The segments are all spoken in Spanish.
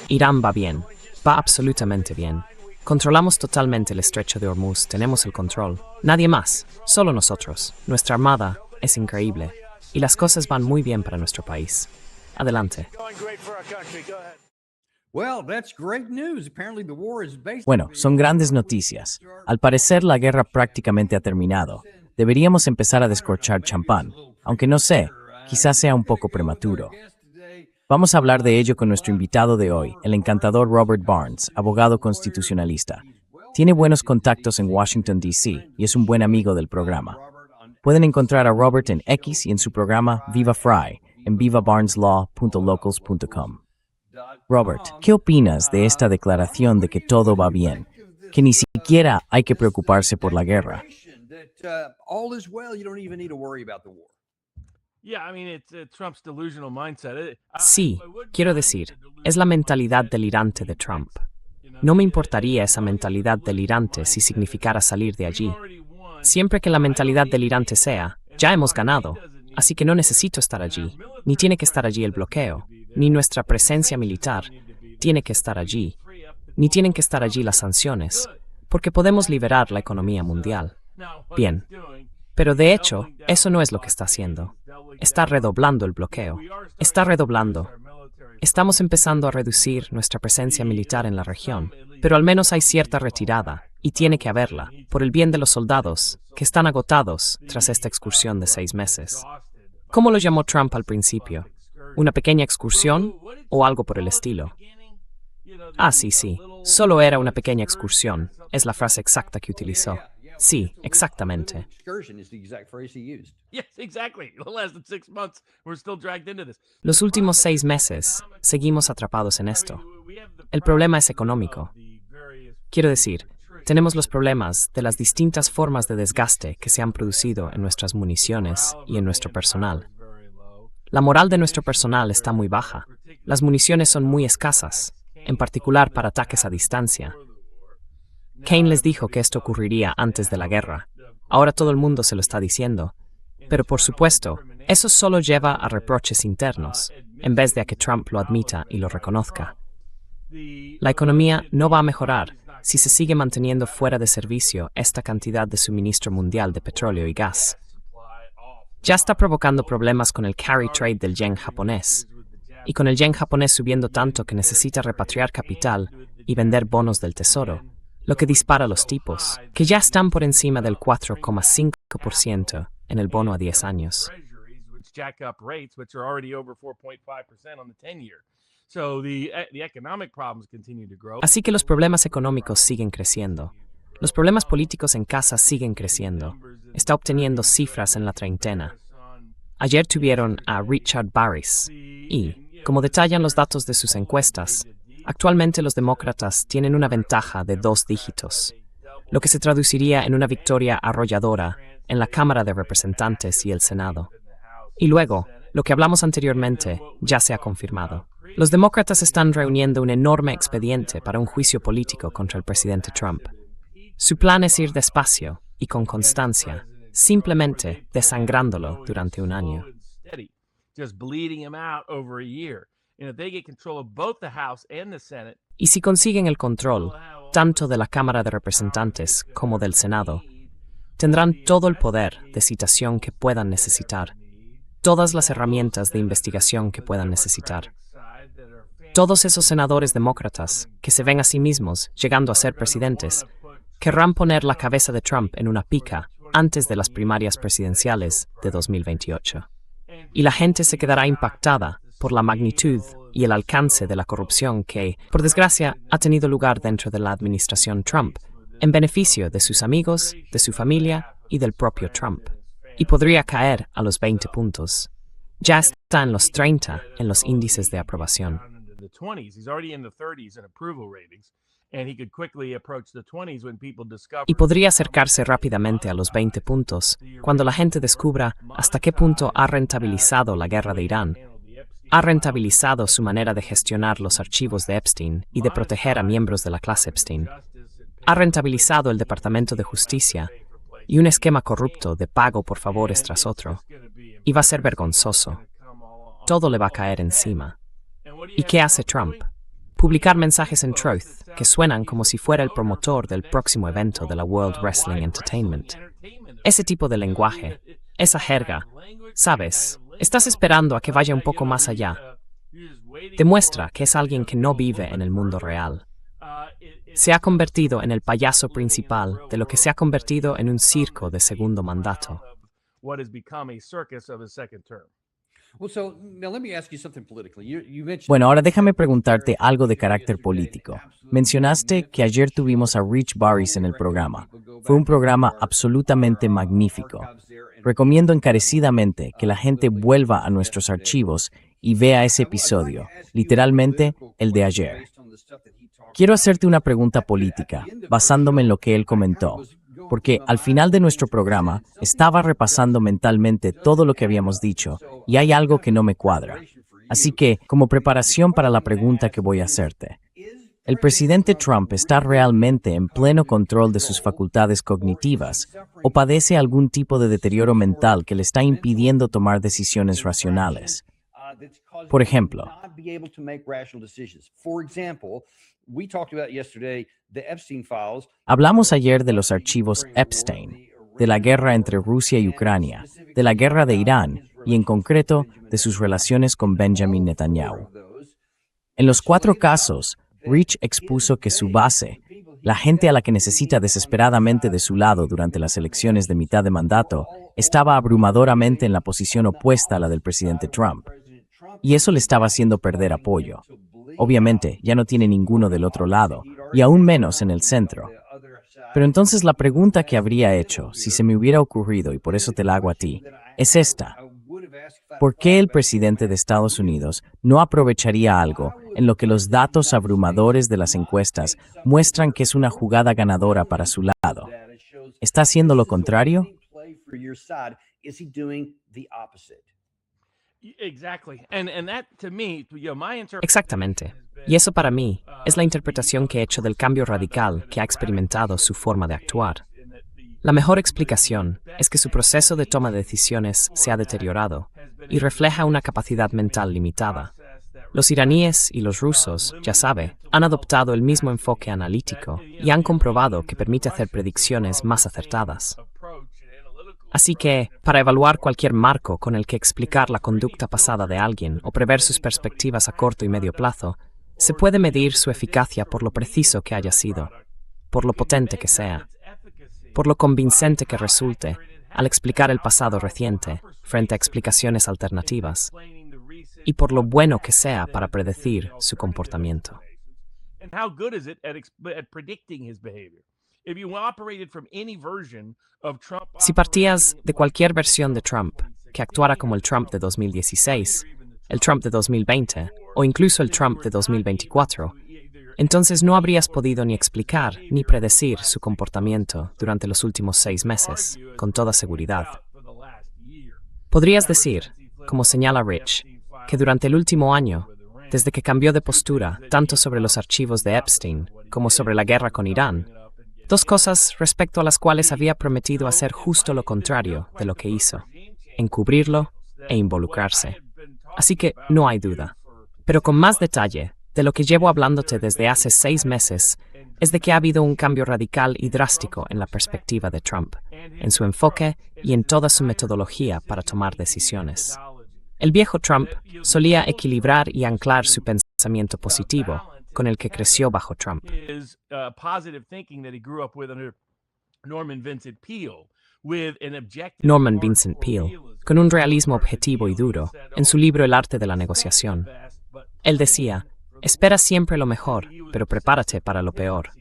Irán va bien, va absolutamente bien. Controlamos totalmente el estrecho de Hormuz, tenemos el control. Nadie más, solo nosotros. Nuestra armada es increíble y las cosas van muy bien para nuestro país. Adelante. Bueno, son grandes noticias. Al parecer la guerra prácticamente ha terminado. Deberíamos empezar a descorchar champán, aunque no sé, quizás sea un poco prematuro. Vamos a hablar de ello con nuestro invitado de hoy, el encantador Robert Barnes, abogado constitucionalista. Tiene buenos contactos en Washington, D.C. y es un buen amigo del programa. Pueden encontrar a Robert en X y en su programa Viva Fry en vivabarneslaw.locals.com. Robert, ¿qué opinas de esta declaración de que todo va bien, que ni siquiera hay que preocuparse por la guerra? Sí, quiero decir, es la mentalidad delirante de Trump. No me importaría esa mentalidad delirante si significara salir de allí. Siempre que la mentalidad delirante sea, ya hemos ganado, así que no necesito estar allí, ni tiene que estar allí el bloqueo, ni nuestra presencia militar tiene que estar allí, ni tienen que estar allí las sanciones, porque podemos liberar la economía mundial. Bien, pero de hecho, eso no es lo que está haciendo. Está redoblando el bloqueo. Está redoblando. Estamos empezando a reducir nuestra presencia militar en la región, pero al menos hay cierta retirada, y tiene que haberla, por el bien de los soldados, que están agotados tras esta excursión de 6 meses. ¿Cómo lo llamó Trump al principio? ¿Una pequeña excursión o algo por el estilo? Ah, sí, solo era una pequeña excursión, es la frase exacta que utilizó. Sí, exactamente. Los últimos 6 meses seguimos atrapados en esto. El problema es económico. Quiero decir, tenemos los problemas de las distintas formas de desgaste que se han producido en nuestras municiones y en nuestro personal. La moral de nuestro personal está muy baja. Las municiones son muy escasas, en particular para ataques a distancia. Kane les dijo que esto ocurriría antes de la guerra. Ahora todo el mundo se lo está diciendo. Pero por supuesto, eso solo lleva a reproches internos, en vez de a que Trump lo admita y lo reconozca. La economía no va a mejorar si se sigue manteniendo fuera de servicio esta cantidad de suministro mundial de petróleo y gas. Ya está provocando problemas con el carry trade del yen japonés, y con el yen japonés subiendo tanto que necesita repatriar capital y vender bonos del tesoro, lo que dispara los tipos, que ya están por encima del 4,5% en el bono a 10 años. Así que los problemas económicos siguen creciendo. Los problemas políticos en casa siguen creciendo. Está obteniendo cifras en la treintena. Ayer tuvieron a Richard Barris y, como detallan los datos de sus encuestas, actualmente los demócratas tienen una ventaja de 2 dígitos, lo que se traduciría en una victoria arrolladora en la Cámara de Representantes y el Senado. Y luego, lo que hablamos anteriormente ya se ha confirmado. Los demócratas están reuniendo un enorme expediente para un juicio político contra el presidente Trump. Su plan es ir despacio y con constancia, simplemente desangrándolo durante un año. Y si consiguen el control, tanto de la Cámara de Representantes como del Senado, tendrán todo el poder de citación que puedan necesitar, todas las herramientas de investigación que puedan necesitar. Todos esos senadores demócratas que se ven a sí mismos llegando a ser presidentes querrán poner la cabeza de Trump en una pica antes de las primarias presidenciales de 2028. Y la gente se quedará impactada por la magnitud y el alcance de la corrupción que, por desgracia, ha tenido lugar dentro de la administración Trump, en beneficio de sus amigos, de su familia y del propio Trump. Y podría caer a los 20 puntos. Ya está en los 30 en los índices de aprobación. Y podría acercarse rápidamente a los 20 puntos cuando la gente descubra hasta qué punto ha rentabilizado la guerra de Irán, ha rentabilizado su manera de gestionar los archivos de Epstein y de proteger a miembros de la clase Epstein, ha rentabilizado el Departamento de Justicia y un esquema corrupto de pago por favores tras otro, y va a ser vergonzoso. Todo le va a caer encima. ¿Y qué hace Trump? Publicar mensajes en Truth que suenan como si fuera el promotor del próximo evento de la World Wrestling Entertainment. Ese tipo de lenguaje, esa jerga, sabes, estás esperando a que vaya un poco más allá. Demuestra que es alguien que no vive en el mundo real. Se ha convertido en el payaso principal de lo que se ha convertido en un circo de segundo mandato. Bueno, ahora déjame preguntarte algo de carácter político. Mencionaste que ayer tuvimos a Rich Barris en el programa. Fue un programa absolutamente magnífico. Recomiendo encarecidamente que la gente vuelva a nuestros archivos y vea ese episodio, literalmente el de ayer. Quiero hacerte una pregunta política, basándome en lo que él comentó, porque al final de nuestro programa estaba repasando mentalmente todo lo que habíamos dicho y hay algo que no me cuadra. Así que, como preparación para la pregunta que voy a hacerte, ¿el presidente Trump está realmente en pleno control de sus facultades cognitivas o padece algún tipo de deterioro mental que le está impidiendo tomar decisiones racionales? Por ejemplo, hablamos ayer de los archivos Epstein, de la guerra entre Rusia y Ucrania, de la guerra de Irán y, en concreto, de sus relaciones con Benjamin Netanyahu. En los 4 casos, Rich expuso que su base, la gente a la que necesita desesperadamente de su lado durante las elecciones de mitad de mandato, estaba abrumadoramente en la posición opuesta a la del presidente Trump. Y eso le estaba haciendo perder apoyo. Obviamente, ya no tiene ninguno del otro lado, y aún menos en el centro. Pero entonces la pregunta que habría hecho, si se me hubiera ocurrido, y por eso te la hago a ti, es esta. ¿Por qué el presidente de Estados Unidos no aprovecharía algo en lo que los datos abrumadores de las encuestas muestran que es una jugada ganadora para su lado? ¿Está haciendo lo contrario? Exactamente. Y eso para mí es la interpretación que he hecho del cambio radical que ha experimentado su forma de actuar. La mejor explicación es que su proceso de toma de decisiones se ha deteriorado y refleja una capacidad mental limitada. Los iraníes y los rusos, ya sabe, han adoptado el mismo enfoque analítico y han comprobado que permite hacer predicciones más acertadas. Así que, para evaluar cualquier marco con el que explicar la conducta pasada de alguien o prever sus perspectivas a corto y medio plazo, se puede medir su eficacia por lo preciso que haya sido, por lo potente que sea, por lo convincente que resulte al explicar el pasado reciente frente a explicaciones alternativas, y por lo bueno que sea para predecir su comportamiento. Si partías de cualquier versión de Trump que actuara como el Trump de 2016, el Trump de 2020 o incluso el Trump de 2024, entonces no habrías podido ni explicar ni predecir su comportamiento durante los últimos 6 meses, con toda seguridad. Podrías decir, como señala Rich, que durante el último año, desde que cambió de postura tanto sobre los archivos de Epstein como sobre la guerra con Irán, 2 cosas respecto a las cuales había prometido hacer justo lo contrario de lo que hizo, encubrirlo e involucrarse. Así que no hay duda. Pero con más detalle, de lo que llevo hablándote desde hace 6 meses, es de que ha habido un cambio radical y drástico en la perspectiva de Trump, en su enfoque y en toda su metodología para tomar decisiones. El viejo Trump solía equilibrar y anclar su pensamiento positivo, con el que creció bajo Trump. Norman Vincent Peale, con un realismo objetivo y duro, en su libro El arte de la negociación. Él decía, espera siempre lo mejor, pero prepárate para lo peor.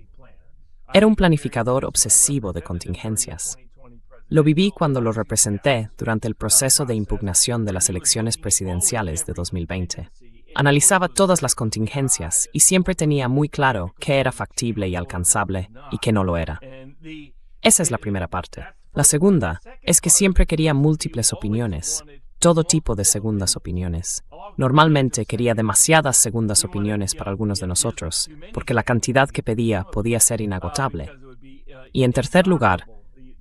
Era un planificador obsesivo de contingencias. Lo viví cuando lo representé durante el proceso de impugnación de las elecciones presidenciales de 2020. Analizaba todas las contingencias y siempre tenía muy claro qué era factible y alcanzable y qué no lo era. Esa es la primera parte. La segunda es que siempre quería múltiples opiniones, todo tipo de segundas opiniones. Normalmente quería demasiadas segundas opiniones para algunos de nosotros, porque la cantidad que pedía podía ser inagotable. Y en tercer lugar,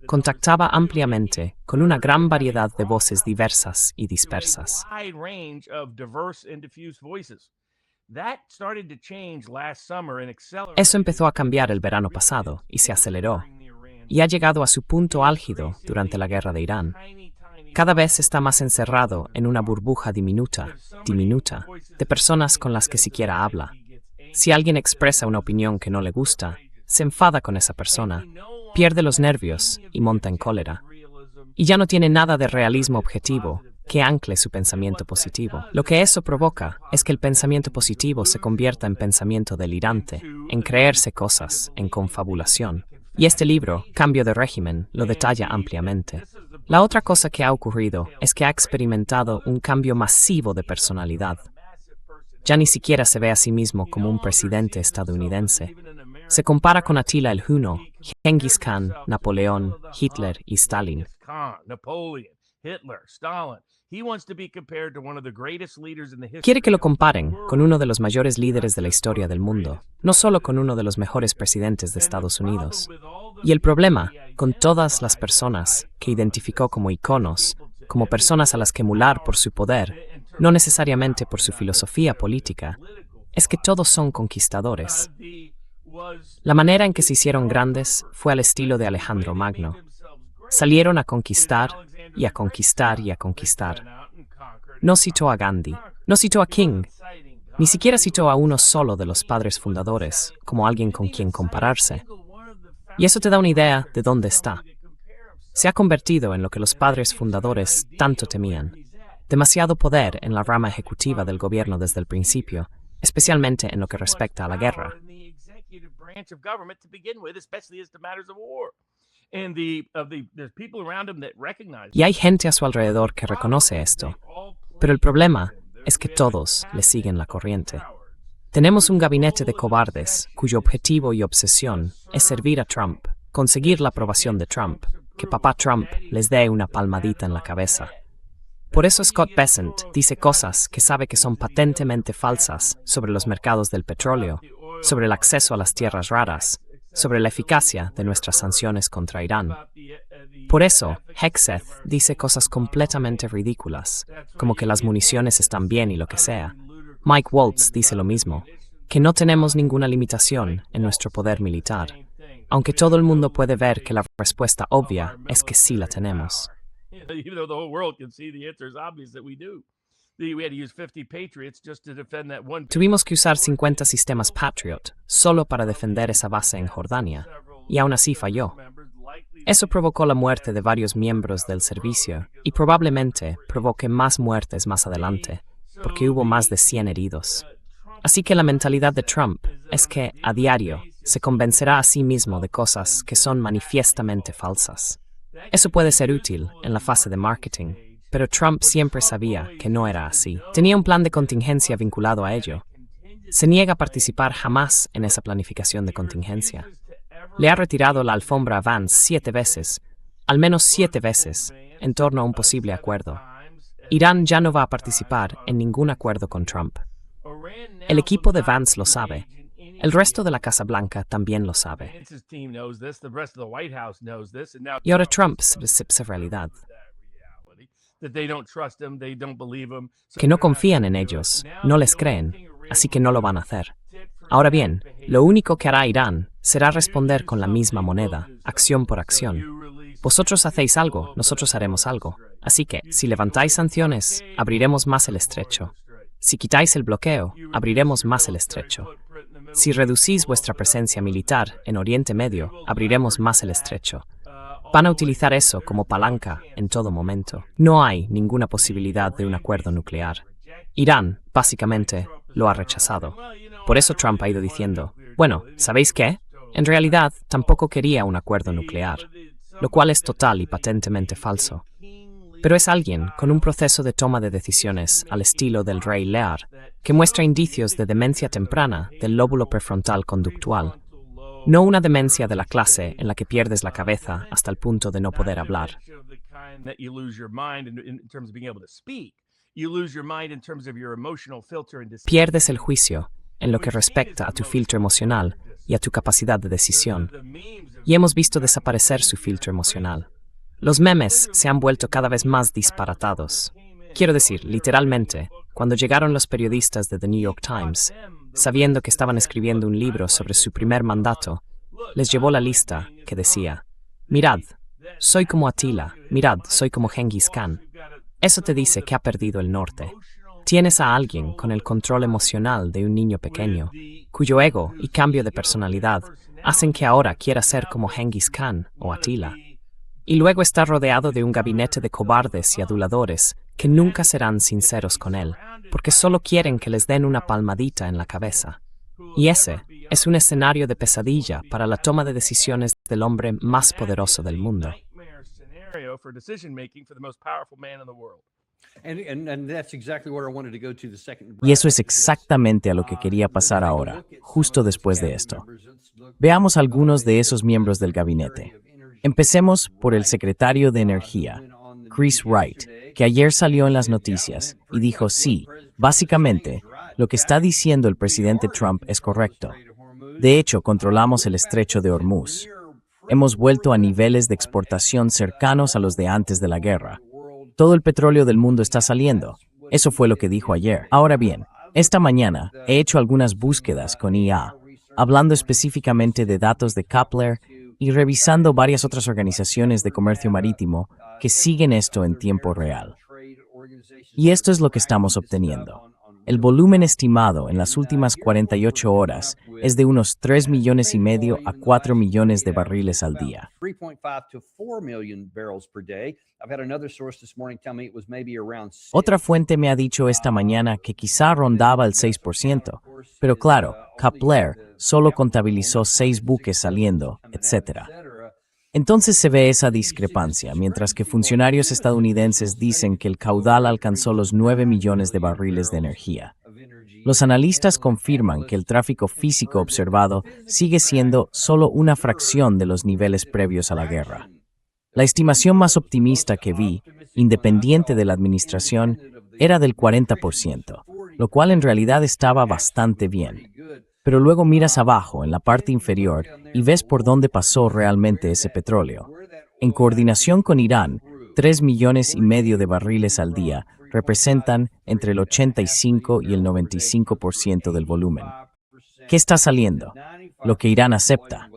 contactaba ampliamente con una gran variedad de voces diversas y dispersas. Eso empezó a cambiar el verano pasado y se aceleró, y ha llegado a su punto álgido durante la guerra de Irán. Cada vez está más encerrado en una burbuja diminuta, de personas con las que siquiera habla. Si alguien expresa una opinión que no le gusta, se enfada con esa persona, pierde los nervios y monta en cólera. Y ya no tiene nada de realismo objetivo que ancle su pensamiento positivo. Lo que eso provoca es que el pensamiento positivo se convierta en pensamiento delirante, en creerse cosas, en confabulación. Y este libro, Cambio de régimen, lo detalla ampliamente. La otra cosa que ha ocurrido es que ha experimentado un cambio masivo de personalidad. Ya ni siquiera se ve a sí mismo como un presidente estadounidense. Se compara con Attila el Huno, Genghis Khan, Napoleón, Hitler y Stalin. Quiere que lo comparen con uno de los mayores líderes de la historia del mundo, no solo con uno de los mejores presidentes de Estados Unidos. Y el problema, con todas las personas que identificó como iconos, como personas a las que emular por su poder, no necesariamente por su filosofía política, es que todos son conquistadores. La manera en que se hicieron grandes fue al estilo de Alejandro Magno. Salieron a conquistar y a conquistar y a conquistar. No citó a Gandhi, no citó a King, ni siquiera citó a uno solo de los padres fundadores como alguien con quien compararse. Y eso te da una idea de dónde está. Se ha convertido en lo que los padres fundadores tanto temían. Demasiado poder en la rama ejecutiva del gobierno desde el principio, especialmente en lo que respecta a la guerra. Y hay gente a su alrededor que reconoce esto. Pero el problema es que todos le siguen la corriente. Tenemos un gabinete de cobardes cuyo objetivo y obsesión es servir a Trump, conseguir la aprobación de Trump, que papá Trump les dé una palmadita en la cabeza. Por eso Scott Bessent dice cosas que sabe que son patentemente falsas sobre los mercados del petróleo, sobre el acceso a las tierras raras, sobre la eficacia de nuestras sanciones contra Irán. Por eso, Hegseth dice cosas completamente ridículas, como que las municiones están bien y lo que sea. Mike Waltz dice lo mismo, que no tenemos ninguna limitación en nuestro poder militar, aunque todo el mundo puede ver que la respuesta obvia es que sí la tenemos. Tuvimos que usar 50 sistemas Patriot solo para defender esa base en Jordania, y aún así falló. Eso provocó la muerte de varios miembros del servicio y probablemente provoque más muertes más adelante, porque hubo más de 100 heridos. Así que la mentalidad de Trump es que, a diario, se convencerá a sí mismo de cosas que son manifiestamente falsas. Eso puede ser útil en la fase de marketing, pero Trump siempre sabía que no era así. Tenía un plan de contingencia vinculado a ello. Se niega a participar jamás en esa planificación de contingencia. Le ha retirado la alfombra a Vance 7 veces, al menos 7 veces, en torno a un posible acuerdo. Irán ya no va a participar en ningún acuerdo con Trump. El equipo de Vance lo sabe. El resto de la Casa Blanca también lo sabe. Y ahora Trump se realidad. Que no confían en ellos, no les creen, así que no lo van a hacer. Ahora bien, lo único que hará Irán será responder con la misma moneda, acción por acción. Vosotros hacéis algo, nosotros haremos algo. Así que, si levantáis sanciones, abriremos más el estrecho. Si quitáis el bloqueo, abriremos más el estrecho. Si reducís vuestra presencia militar en Oriente Medio, abriremos más el estrecho. Van a utilizar eso como palanca en todo momento. No hay ninguna posibilidad de un acuerdo nuclear. Irán, básicamente, lo ha rechazado. Por eso Trump ha ido diciendo, bueno, ¿sabéis qué? En realidad, tampoco quería un acuerdo nuclear, lo cual es total y patentemente falso. Pero es alguien con un proceso de toma de decisiones al estilo del rey Lear, que muestra indicios de demencia temprana del lóbulo prefrontal conductual. No una demencia de la clase en la que pierdes la cabeza hasta el punto de no poder hablar. Pierdes el juicio en lo que respecta a tu filtro emocional y a tu capacidad de decisión. Y hemos visto desaparecer su filtro emocional. Los memes se han vuelto cada vez más disparatados. Quiero decir, literalmente, Cuando llegaron los periodistas de The New York Times, sabiendo que estaban escribiendo un libro sobre su primer mandato, les llevó la lista que decía: mirad, soy como Atila, mirad, soy como Genghis Khan. Eso te dice que ha perdido el norte. Tienes a alguien con el control emocional de un niño pequeño, cuyo ego y cambio de personalidad hacen que ahora quiera ser como Genghis Khan o Atila. Y luego está rodeado de un gabinete de cobardes y aduladores que nunca serán sinceros con él, porque solo quieren que les den una palmadita en la cabeza. Y ese es un escenario de pesadilla para la toma de decisiones del hombre más poderoso del mundo. Y eso es exactamente a lo que quería pasar ahora, justo después de esto. Veamos algunos de esos miembros del gabinete. Empecemos por el secretario de Energía, Chris Wright, que ayer salió en las noticias y dijo: sí, básicamente, lo que está diciendo el presidente Trump es correcto. De hecho, controlamos el estrecho de Hormuz. Hemos vuelto a niveles de exportación cercanos a los de antes de la guerra. Todo el petróleo del mundo está saliendo. Eso fue lo que dijo ayer. Ahora bien, esta mañana he hecho algunas búsquedas con IA, hablando específicamente de datos de Kepler y revisando varias otras organizaciones de comercio marítimo que siguen esto en tiempo real. Y esto es lo que estamos obteniendo. El volumen estimado en las últimas 48 horas es de unos 3,5 millones a 4 millones de barriles al día. Otra fuente me ha dicho esta mañana que quizá rondaba el 6%, pero claro, Kepler solo contabilizó 6 buques saliendo, etc. Entonces se ve esa discrepancia, mientras que funcionarios estadounidenses dicen que el caudal alcanzó los 9 millones de barriles de energía. Los analistas confirman que el tráfico físico observado sigue siendo solo una fracción de los niveles previos a la guerra. La estimación más optimista que vi, independiente de la administración, era del 40%, lo cual en realidad estaba bastante bien. Pero luego miras abajo, en la parte inferior, y ves por dónde pasó realmente ese petróleo. En coordinación con Irán, 3,5 millones de barriles al día representan entre el 85 y el 95% del volumen. ¿Qué está saliendo? Lo que Irán acepta.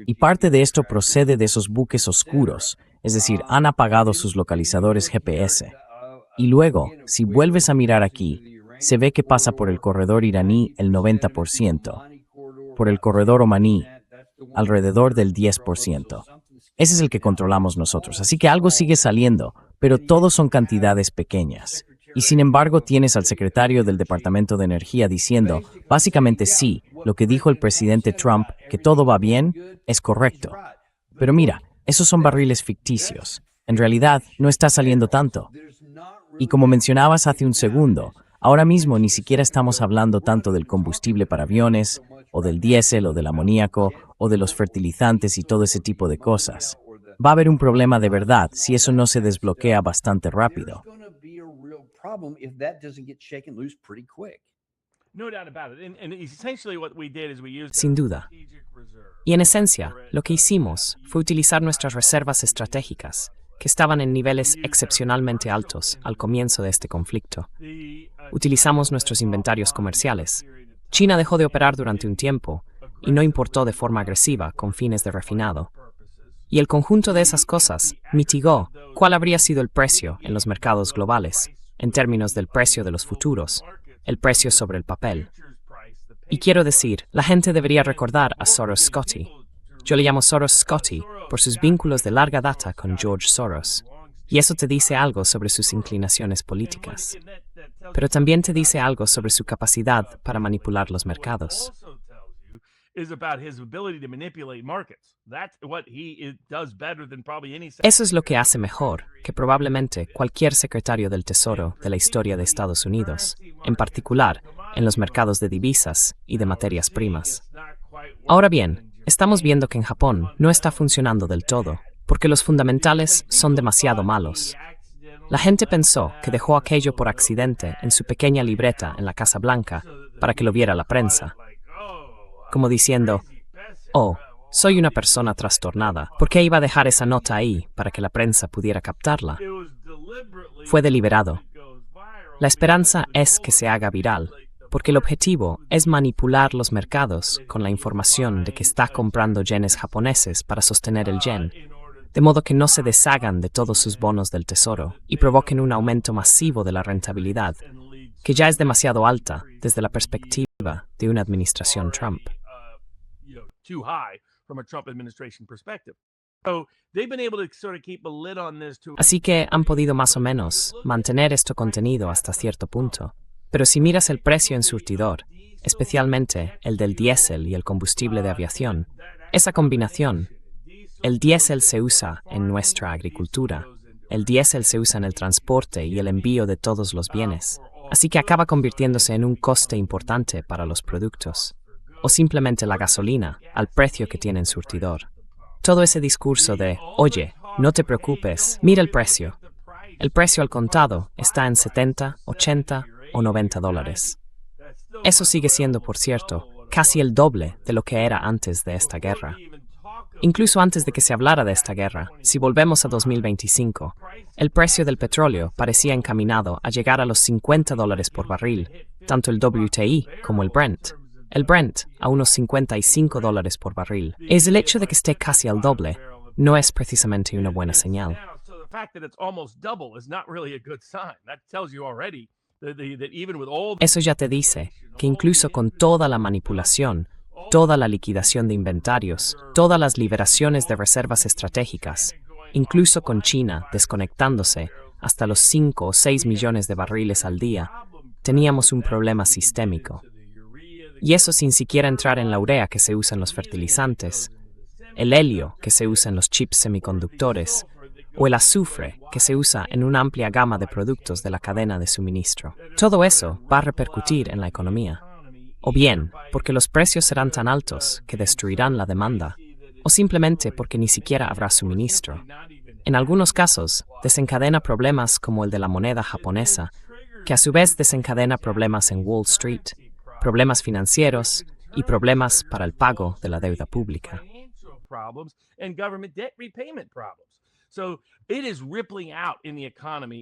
Y parte de esto procede de esos buques oscuros, es decir, han apagado sus localizadores GPS. Y luego, si vuelves a mirar aquí, se ve que pasa por el corredor iraní el 90%, por el corredor omaní alrededor del 10%. Ese es el que controlamos nosotros, así que algo sigue saliendo, pero todos son cantidades pequeñas. Y sin embargo tienes al secretario del Departamento de Energía diciendo, básicamente sí, lo que dijo el presidente Trump, que todo va bien, es correcto. Pero mira, esos son barriles ficticios. En realidad, no está saliendo tanto. Y como mencionabas hace un segundo, ahora mismo ni siquiera estamos hablando tanto del combustible para aviones, o del diésel, o del amoníaco, o de los fertilizantes y todo ese tipo de cosas. Va a haber un problema de verdad si eso no se desbloquea bastante rápido. Sin duda. Y en esencia, lo que hicimos fue utilizar nuestras reservas estratégicas, que estaban en niveles excepcionalmente altos al comienzo de este conflicto. Utilizamos nuestros inventarios comerciales. China dejó de operar durante un tiempo y no importó de forma agresiva con fines de refinado. Y el conjunto de esas cosas mitigó cuál habría sido el precio en los mercados globales, en términos del precio de los futuros, el precio sobre el papel. Y quiero decir, la gente debería recordar a Soros Scotty. Yo le llamo Soros Scotty por sus vínculos de larga data con George Soros. Y eso te dice algo sobre sus inclinaciones políticas. Pero también te dice algo sobre su capacidad para manipular los mercados. Eso es lo que hace mejor que probablemente cualquier secretario del Tesoro de la historia de Estados Unidos, en particular en los mercados de divisas y de materias primas. Ahora bien, estamos viendo que en Japón no está funcionando del todo, porque los fundamentales son demasiado malos. La gente pensó que dejó aquello por accidente en su pequeña libreta en la Casa Blanca para que lo viera la prensa. Como diciendo, oh, Soy una persona trastornada. ¿Por qué iba a dejar esa nota ahí para que la prensa pudiera captarla? Fue deliberado. La esperanza es que se haga viral, porque el objetivo es manipular los mercados con la información de que está comprando yenes japoneses para sostener el yen, de modo que no se deshagan de todos sus bonos del tesoro y provoquen un aumento masivo de la rentabilidad, que ya es demasiado alta desde la perspectiva de una administración Trump. Así que han podido más o menos mantener esto contenido hasta cierto punto. Pero si miras el precio en surtidor, especialmente el del diésel y el combustible de aviación, esa combinación, el diésel se usa en nuestra agricultura, el diésel se usa en el transporte y el envío de todos los bienes, así que acaba convirtiéndose en un coste importante para los productos. O simplemente la gasolina, al precio que tiene en surtidor. Todo ese discurso de, oye, no te preocupes, mira el precio. El precio al contado está en 70, 80 o 90 dólares. Eso sigue siendo, por cierto, casi el doble de lo que era antes de esta guerra. Incluso antes de que se hablara de esta guerra, si volvemos a 2025, el precio del petróleo parecía encaminado a llegar a los 50 dólares por barril, tanto el WTI como el Brent. El Brent a unos 55 dólares por barril. Es el hecho de que esté casi al doble, no es precisamente una buena señal. Eso ya te dice que incluso con toda la manipulación, toda la liquidación de inventarios, todas las liberaciones de reservas estratégicas, incluso con China desconectándose hasta los 5 o 6 millones de barriles al día, teníamos un problema sistémico. Y eso sin siquiera entrar en la urea que se usa en los fertilizantes, el helio que se usa en los chips semiconductores, o el azufre que se usa en una amplia gama de productos de la cadena de suministro. Todo eso va a repercutir en la economía. O bien, porque los precios serán tan altos que destruirán la demanda, o simplemente porque ni siquiera habrá suministro. En algunos casos, desencadena problemas como el de la moneda japonesa, que a su vez desencadena problemas en Wall Street, problemas financieros y problemas para el pago de la deuda pública.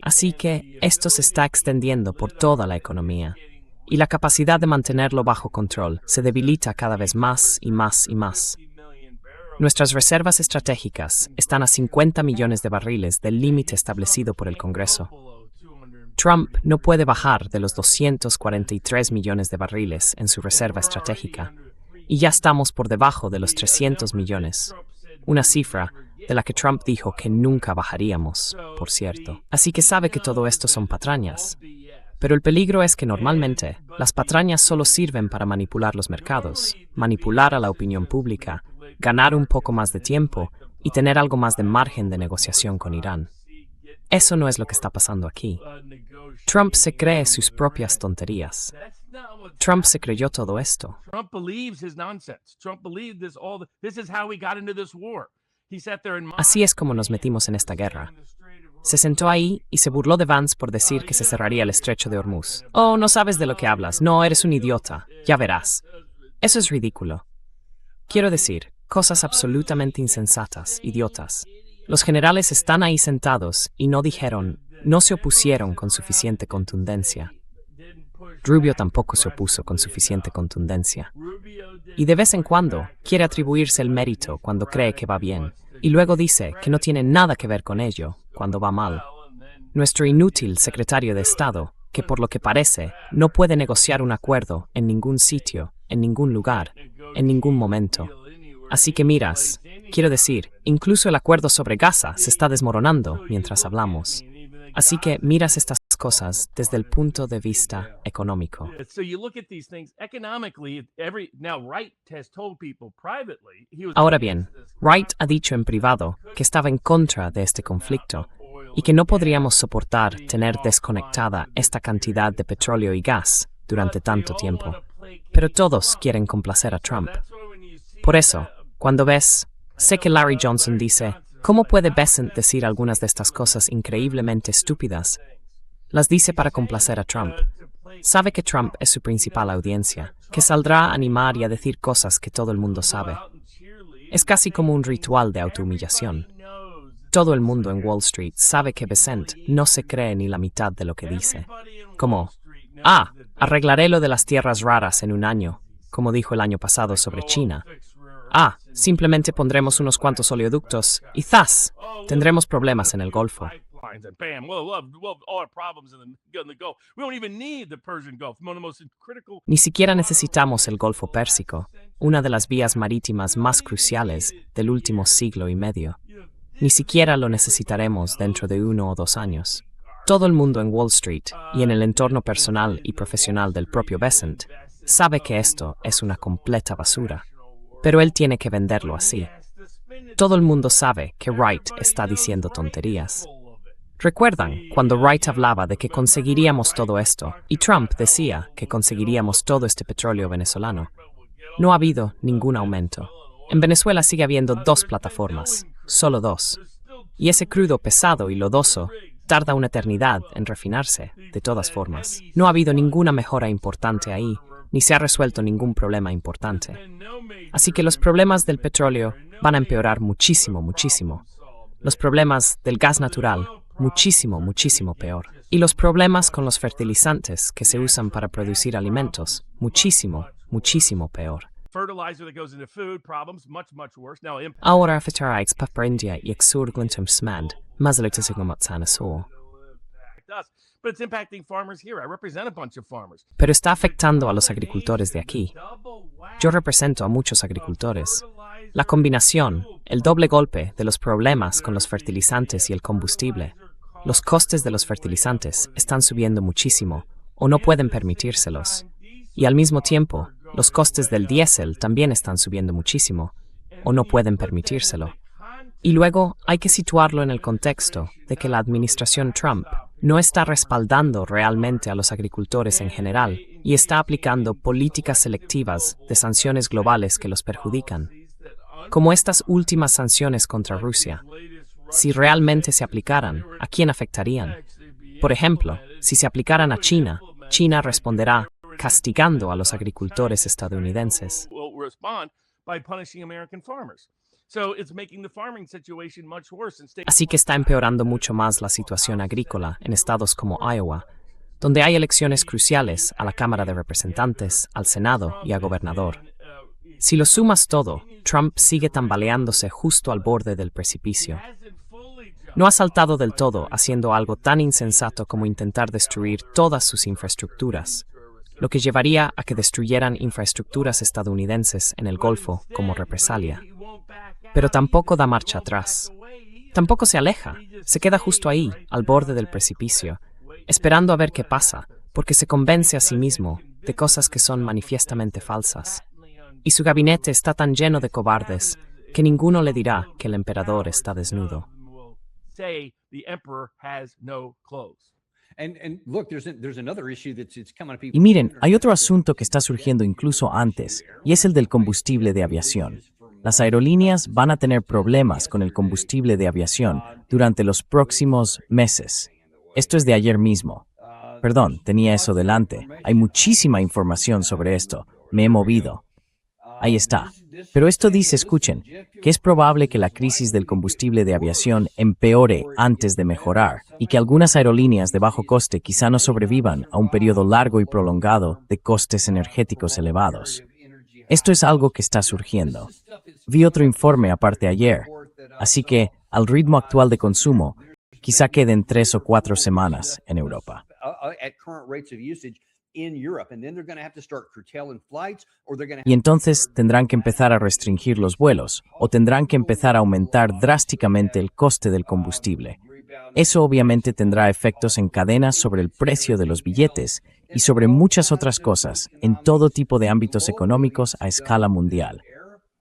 Así que esto se está extendiendo por toda la economía, y la capacidad de mantenerlo bajo control se debilita cada vez más y más y más. Nuestras reservas estratégicas están a 50 millones de barriles del límite establecido por el Congreso. Trump no puede bajar de los 243 millones de barriles en su reserva estratégica, y ya estamos por debajo de los 300 millones, una cifra de la que Trump dijo que nunca bajaríamos, por cierto. Así que sabe que todo esto son patrañas. Pero el peligro es que normalmente las patrañas solo sirven para manipular los mercados, manipular a la opinión pública, ganar un poco más de tiempo y tener algo más de margen de negociación con Irán. Eso no es lo que está pasando aquí. Trump se cree sus propias tonterías. Trump se creyó todo esto. Así es como nos metimos en esta guerra. Se sentó ahí y se burló de Vance por decir que se cerraría el estrecho de Hormuz. Oh, no sabes de lo que hablas. No, eres un idiota. Ya verás. Eso es ridículo. Quiero decir, cosas absolutamente insensatas, idiotas. Los generales están ahí sentados y no dijeron, no se opusieron con suficiente contundencia. Rubio tampoco se opuso con suficiente contundencia. Y de vez en cuando quiere atribuirse el mérito cuando cree que va bien, y luego dice que no tiene nada que ver con ello cuando va mal. Nuestro inútil secretario de Estado, que por lo que parece no puede negociar un acuerdo en ningún sitio, en ningún lugar, en ningún momento. Así que miras, quiero decir, incluso el acuerdo sobre Gaza se está desmoronando mientras hablamos. Así que miras estas cosas desde el punto de vista económico. Ahora bien, Wright ha dicho en privado que estaba en contra de este conflicto y que no podríamos soportar tener desconectada esta cantidad de petróleo y gas durante tanto tiempo. Pero todos quieren complacer a Trump. Por eso, cuando ves, sé que Larry Johnson dice, ¿cómo puede Bessent decir algunas de estas cosas increíblemente estúpidas? Las dice para complacer a Trump. Sabe que Trump es su principal audiencia, que saldrá a animar y a decir cosas que todo el mundo sabe. Es casi como un ritual de autohumillación. Todo el mundo en Wall Street sabe que Besant no se cree ni la mitad de lo que dice. Como, arreglaré lo de las tierras raras en un año, como dijo el año pasado sobre China. Simplemente pondremos unos cuantos oleoductos y ¡zas! Tendremos problemas en el Golfo. Ni siquiera necesitamos el Golfo Pérsico, una de las vías marítimas más cruciales del último siglo y medio. Ni siquiera lo necesitaremos dentro de 1 o 2 años. Todo el mundo en Wall Street y en el entorno personal y profesional del propio Besant sabe que esto es una completa basura, pero él tiene que venderlo así. Todo el mundo sabe que Wright está diciendo tonterías. ¿Recuerdan cuando Wright hablaba de que conseguiríamos todo esto y Trump decía que conseguiríamos todo este petróleo venezolano? No ha habido ningún aumento. En Venezuela sigue habiendo 2 plataformas, solo 2. Y ese crudo pesado y lodoso tarda una eternidad en refinarse, de todas formas. No ha habido ninguna mejora importante ahí, ni se ha resuelto ningún problema importante. Así que los problemas del petróleo van a empeorar muchísimo, muchísimo. Los problemas del gas natural, muchísimo, muchísimo peor. Y los problemas con los fertilizantes que se usan para producir alimentos, muchísimo, muchísimo peor. Ahora afectará a India y Exur Glintum Smand, más de lo que se pero está afectando a los agricultores de aquí. Yo represento a muchos agricultores. La combinación, el doble golpe de los problemas con los fertilizantes y el combustible. Los costes de los fertilizantes están subiendo muchísimo o no pueden permitírselos. Y al mismo tiempo, los costes del diésel también están subiendo muchísimo o no pueden permitírselo. Y luego hay que situarlo en el contexto de que la administración Trump no está respaldando realmente a los agricultores en general y está aplicando políticas selectivas de sanciones globales que los perjudican. Como estas últimas sanciones contra Rusia, si realmente se aplicaran, ¿a quién afectarían? Por ejemplo, si se aplicaran a China, China responderá castigando a los agricultores estadounidenses. Así que está empeorando mucho más la situación agrícola en estados como Iowa, donde hay elecciones cruciales a la Cámara de Representantes, al Senado y a gobernador. Si lo sumas todo, Trump sigue tambaleándose justo al borde del precipicio. No ha saltado del todo haciendo algo tan insensato como intentar destruir todas sus infraestructuras, lo que llevaría a que destruyeran infraestructuras estadounidenses en el Golfo como represalia. Pero tampoco da marcha atrás. Tampoco se aleja, se queda justo ahí, al borde del precipicio, esperando a ver qué pasa, porque se convence a sí mismo de cosas que son manifiestamente falsas. Y su gabinete está tan lleno de cobardes que ninguno le dirá que el emperador está desnudo. Y miren, hay otro asunto que está surgiendo incluso antes, y es el del combustible de aviación. Las aerolíneas van a tener problemas con el combustible de aviación durante los próximos meses. Esto es de ayer mismo. Perdón, tenía eso delante. Hay muchísima información sobre esto. Me he movido. Ahí está. Pero esto dice, escuchen, que es probable que la crisis del combustible de aviación empeore antes de mejorar y que algunas aerolíneas de bajo coste quizá no sobrevivan a un periodo largo y prolongado de costes energéticos elevados. Esto es algo que está surgiendo. Vi otro informe aparte ayer, así que, al ritmo actual de consumo, quizá queden 3 o 4 semanas en Europa. Y entonces tendrán que empezar a restringir los vuelos o tendrán que empezar a aumentar drásticamente el coste del combustible. Eso obviamente tendrá efectos en cadenas sobre el precio de los billetes y sobre muchas otras cosas en todo tipo de ámbitos económicos a escala mundial.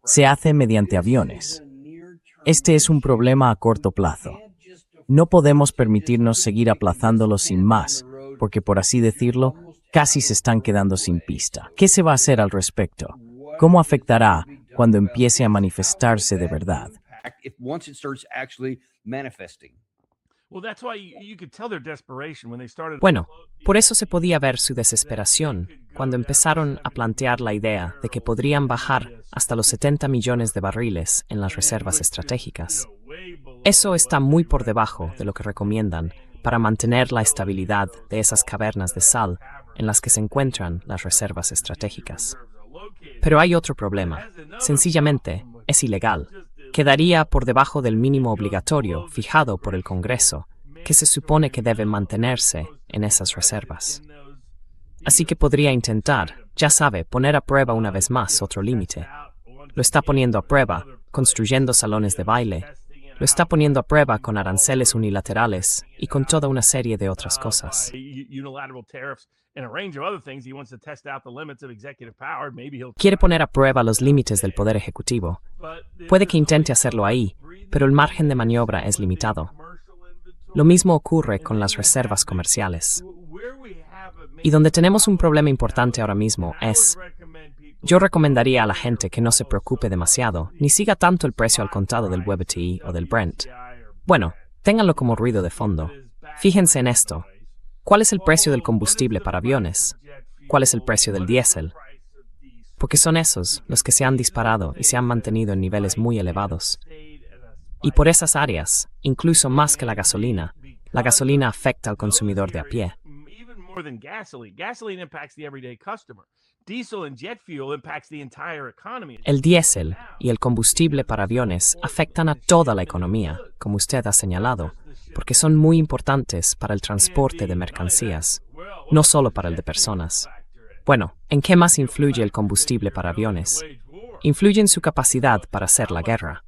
Se hace mediante aviones. Este es un problema a corto plazo. No podemos permitirnos seguir aplazándolo sin más, porque por así decirlo, casi se están quedando sin pista. ¿Qué se va a hacer al respecto? ¿Cómo afectará cuando empiece a manifestarse de verdad? Bueno, por eso se podía ver su desesperación cuando empezaron a plantear la idea de que podrían bajar hasta los 70 millones de barriles en las reservas estratégicas. Eso está muy por debajo de lo que recomiendan para mantener la estabilidad de esas cavernas de sal en las que se encuentran las reservas estratégicas. Pero hay otro problema. Sencillamente, es ilegal. Quedaría por debajo del mínimo obligatorio fijado por el Congreso, que se supone que debe mantenerse en esas reservas. Así que podría intentar, ya sabe, poner a prueba una vez más otro límite. Lo está poniendo a prueba, construyendo salones de baile. Lo está poniendo a prueba con aranceles unilaterales y con toda una serie de otras cosas. Quiere poner a prueba los límites del poder ejecutivo. Puede que intente hacerlo ahí, pero el margen de maniobra es limitado. Lo mismo ocurre con las reservas comerciales. Y donde tenemos un problema importante ahora mismo es: yo recomendaría a la gente que no se preocupe demasiado, ni siga tanto el precio al contado del WTI o del Brent. Bueno, ténganlo como ruido de fondo. Fíjense en esto. ¿Cuál es el precio del combustible para aviones? ¿Cuál es el precio del diésel? Porque son esos los que se han disparado y se han mantenido en niveles muy elevados. Y por esas áreas, incluso más que la gasolina afecta al consumidor de a pie. El diésel y el combustible para aviones afectan a toda la economía, como usted ha señalado, porque son muy importantes para el transporte de mercancías, no solo para el de personas. Bueno, ¿en qué más influye el combustible para aviones? Influye en su capacidad para hacer la guerra.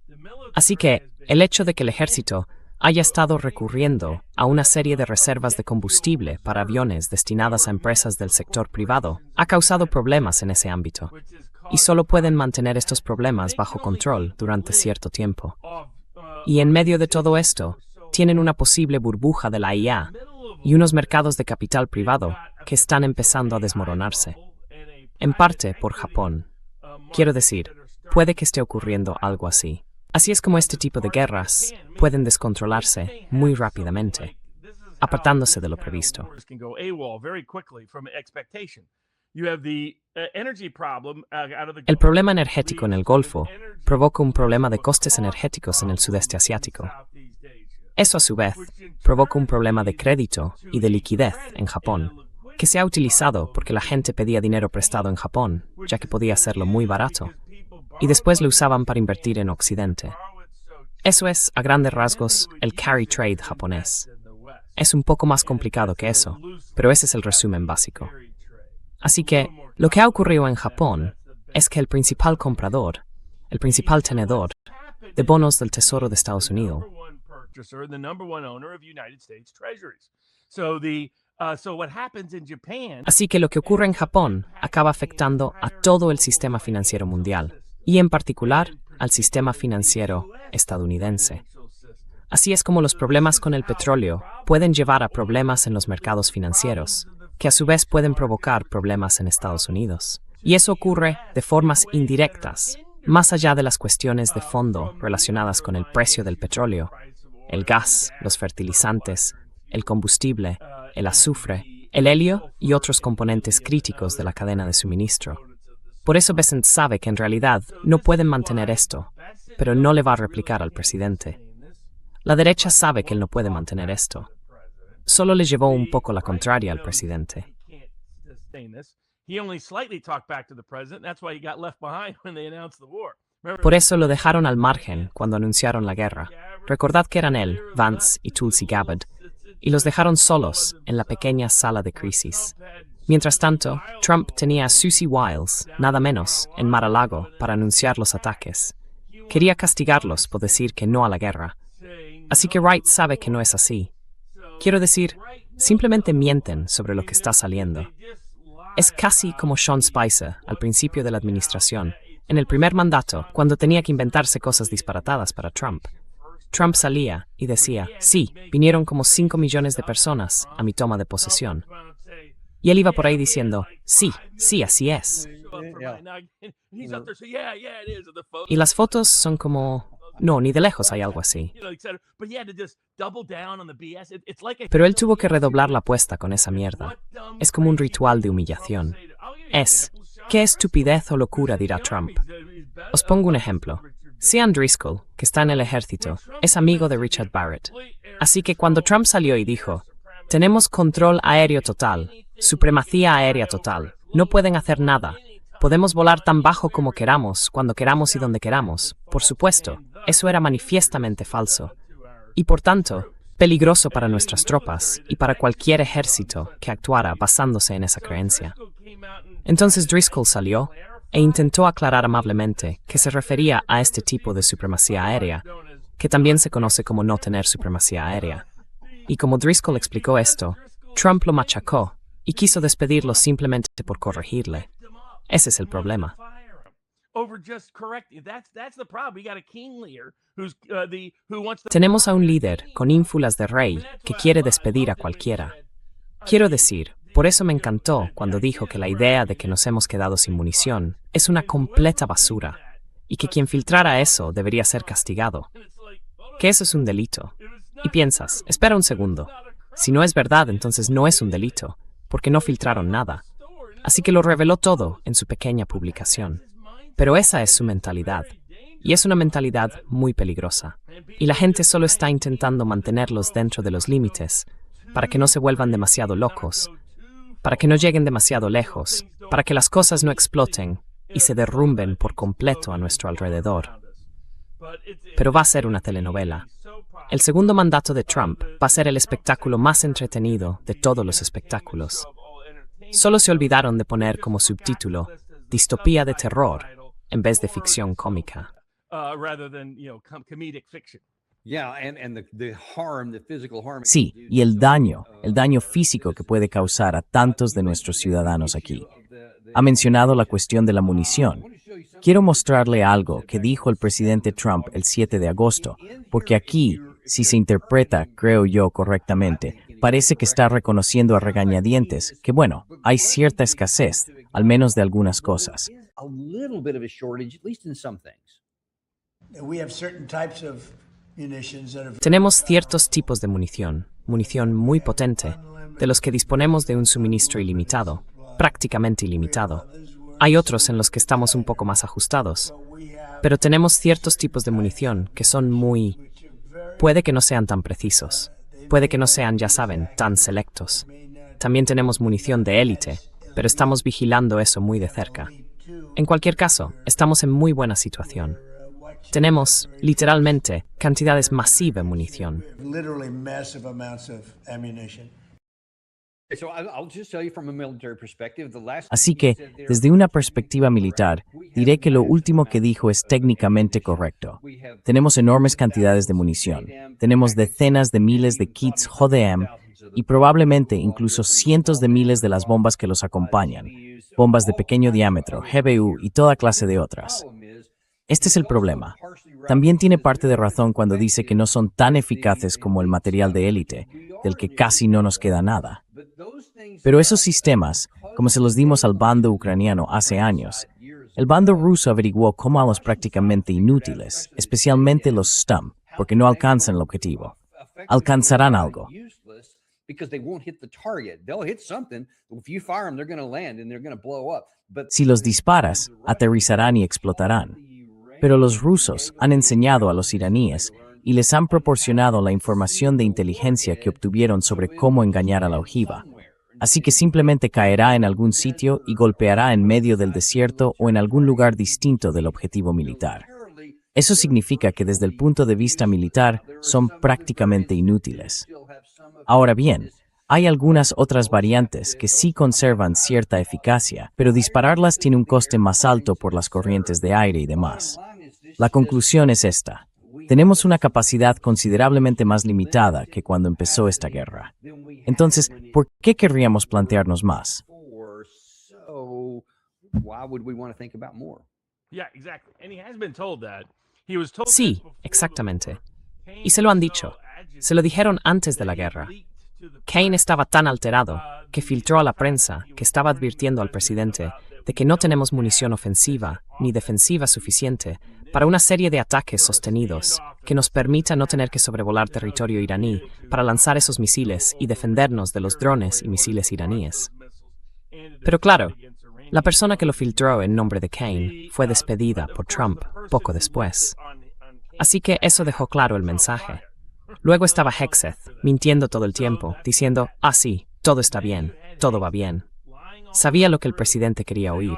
Así que, el hecho de que el ejército haya estado recurriendo a una serie de reservas de combustible para aviones destinadas a empresas del sector privado ha causado problemas en ese ámbito, y solo pueden mantener estos problemas bajo control durante cierto tiempo. Y en medio de todo esto, tienen una posible burbuja de la IA y unos mercados de capital privado que están empezando a desmoronarse. En parte por Japón. Quiero decir, puede que esté ocurriendo algo así. Así es como este tipo de guerras pueden descontrolarse muy rápidamente, apartándose de lo previsto. El problema energético en el Golfo provoca un problema de costes energéticos en el sudeste asiático. Eso, a su vez, provoca un problema de crédito y de liquidez en Japón, que se ha utilizado porque la gente pedía dinero prestado en Japón, ya que podía hacerlo muy barato, y después lo usaban para invertir en Occidente. Eso es, a grandes rasgos, el carry trade japonés. Es un poco más complicado que eso, pero ese es el resumen básico. Así que, lo que ha ocurrido en Japón es que el principal comprador, el principal tenedor de bonos del Tesoro de Estados Unidos, así que lo que ocurre en Japón acaba afectando a todo el sistema financiero mundial, y en particular al sistema financiero estadounidense. Así es como los problemas con el petróleo pueden llevar a problemas en los mercados financieros, que a su vez pueden provocar problemas en Estados Unidos. Y eso ocurre de formas indirectas, más allá de las cuestiones de fondo relacionadas con el precio del petróleo, el gas, los fertilizantes, el combustible, el azufre, el helio y otros componentes críticos de la cadena de suministro. Por eso Bessent sabe que en realidad no pueden mantener esto, pero no le va a replicar al presidente. La derecha sabe que él no puede mantener esto. Solo le llevó un poco la contraria al presidente. Por eso lo dejaron al margen cuando anunciaron la guerra. Recordad que eran él, Vance y Tulsi Gabbard, y los dejaron solos en la pequeña sala de crisis. Mientras tanto, Trump tenía a Susie Wiles, nada menos, en Mar-a-Lago para anunciar los ataques. Quería castigarlos por decir que no a la guerra. Así que Wright sabe que no es así. Quiero decir, simplemente mienten sobre lo que está saliendo. Es casi como Sean Spicer al principio de la administración, en el primer mandato, cuando tenía que inventarse cosas disparatadas para Trump. Trump salía y decía, sí, vinieron como 5 millones de personas a mi toma de posesión. Y él iba por ahí diciendo, sí, así es. Y las fotos son como No, ni de lejos hay algo así. Pero él tuvo que redoblar la apuesta con esa mierda. Es como un ritual de humillación. ¿Qué estupidez o locura dirá Trump? Os pongo un ejemplo. Sean Driscoll, que está en el ejército, es amigo de Richard Barrett. Así que cuando Trump salió y dijo, tenemos control aéreo total, supremacía aérea total, no pueden hacer nada, podemos volar tan bajo como queramos, cuando queramos y donde queramos, por supuesto, eso era manifiestamente falso. Y por tanto, peligroso para nuestras tropas y para cualquier ejército que actuara basándose en esa creencia. Entonces Driscoll salió e intentó aclarar amablemente que se refería a este tipo de supremacía aérea, que también se conoce como no tener supremacía aérea. Y como Driscoll explicó esto, Trump lo machacó y quiso despedirlo simplemente por corregirle. Ese es el problema. Tenemos a un líder con ínfulas de rey que quiere despedir a cualquiera. Quiero decir, por eso me encantó cuando dijo que la idea de que nos hemos quedado sin munición es una completa basura y que quien filtrara eso debería ser castigado. Que eso es un delito. Y piensas, espera un segundo. Si no es verdad, entonces no es un delito, porque no filtraron nada. Así que lo reveló todo en su pequeña publicación. Pero esa es su mentalidad. Y es una mentalidad muy peligrosa. Y la gente solo está intentando mantenerlos dentro de los límites, para que no se vuelvan demasiado locos, para que no lleguen demasiado lejos, para que las cosas no exploten y se derrumben por completo a nuestro alrededor. Pero va a ser una telenovela. El segundo mandato de Trump va a ser el espectáculo más entretenido de todos los espectáculos. Solo se olvidaron de poner como subtítulo distopía de terror en vez de ficción cómica. Sí, y el daño físico que puede causar a tantos de nuestros ciudadanos aquí. Ha mencionado la cuestión de la munición. Quiero mostrarle algo que dijo el presidente Trump el 7 de agosto, porque aquí, si se interpreta, creo yo, correctamente, parece que está reconociendo a regañadientes que, bueno, hay cierta escasez, al menos de algunas cosas. Tenemos ciertos tipos de munición muy potente, de los que disponemos de un suministro ilimitado, prácticamente ilimitado. Hay otros en los que estamos un poco más ajustados, pero tenemos ciertos tipos de munición que son puede que no sean tan precisos, puede que no sean, ya saben, tan selectos. También tenemos munición de élite, pero estamos vigilando eso muy de cerca. En cualquier caso, estamos en muy buena situación. Tenemos, literalmente, cantidades masivas de munición. Así que, desde una perspectiva militar, diré que lo último que dijo es técnicamente correcto. Tenemos enormes cantidades de munición. Tenemos decenas de miles de kits JDM y probablemente incluso cientos de miles de las bombas que los acompañan, bombas de pequeño diámetro, GBU y toda clase de otras. Este es el problema. También tiene parte de razón cuando dice que no son tan eficaces como el material de élite, del que casi no nos queda nada. Pero esos sistemas, como se los dimos al bando ucraniano hace años, el bando ruso averiguó cómo a los prácticamente inútiles, especialmente los STUM, porque no alcanzan el objetivo. Alcanzarán algo. Si los disparas, aterrizarán y explotarán. Pero los rusos han enseñado a los iraníes y les han proporcionado la información de inteligencia que obtuvieron sobre cómo engañar a la ojiva. Así que simplemente caerá en algún sitio y golpeará en medio del desierto o en algún lugar distinto del objetivo militar. Eso significa que desde el punto de vista militar son prácticamente inútiles. Ahora bien, hay algunas otras variantes que sí conservan cierta eficacia, pero dispararlas tiene un coste más alto por las corrientes de aire y demás. La conclusión es esta. Tenemos una capacidad considerablemente más limitada que cuando empezó esta guerra. Entonces, ¿por qué querríamos plantearnos más? Sí, exactamente. Y se lo han dicho. Se lo dijeron antes de la guerra. Kane estaba tan alterado que filtró a la prensa que estaba advirtiendo al presidente de que no tenemos munición ofensiva ni defensiva suficiente para una serie de ataques sostenidos que nos permita no tener que sobrevolar territorio iraní para lanzar esos misiles y defendernos de los drones y misiles iraníes. Pero claro, la persona que lo filtró en nombre de Kane fue despedida por Trump poco después. Así que eso dejó claro el mensaje. Luego estaba Hegseth, mintiendo todo el tiempo, diciendo, sí, todo está bien, todo va bien. Sabía lo que el presidente quería oír.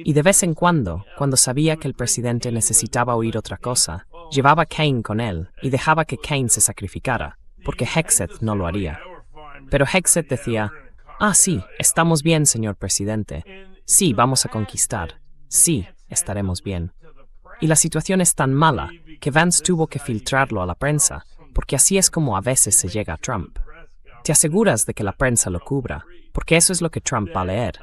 Y de vez en cuando sabía que el presidente necesitaba oír otra cosa, llevaba a Kane con él y dejaba que Kane se sacrificara, porque Hegseth no lo haría. Pero Hegseth decía, sí, estamos bien, señor presidente. Sí, vamos a conquistar. Sí, estaremos bien. Y la situación es tan mala que Vance tuvo que filtrarlo a la prensa, porque así es como a veces se llega a Trump. Te aseguras de que la prensa lo cubra, porque eso es lo que Trump va a leer.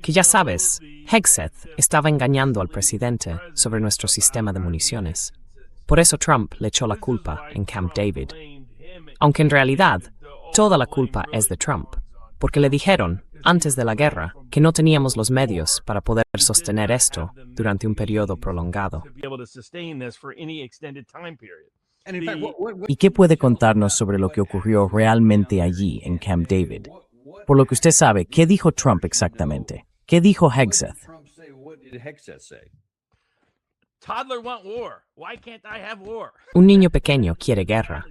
Que ya sabes, Hegseth estaba engañando al presidente sobre nuestro sistema de municiones. Por eso Trump le echó la culpa en Camp David. Aunque en realidad, toda la culpa es de Trump, porque le dijeron, antes de la guerra, que no teníamos los medios para poder sostener esto durante un periodo prolongado. ¿Y qué puede contarnos sobre lo que ocurrió realmente allí en Camp David? Por lo que usted sabe, ¿qué dijo Trump exactamente? ¿Qué dijo Hegseth? Un niño pequeño quiere guerra.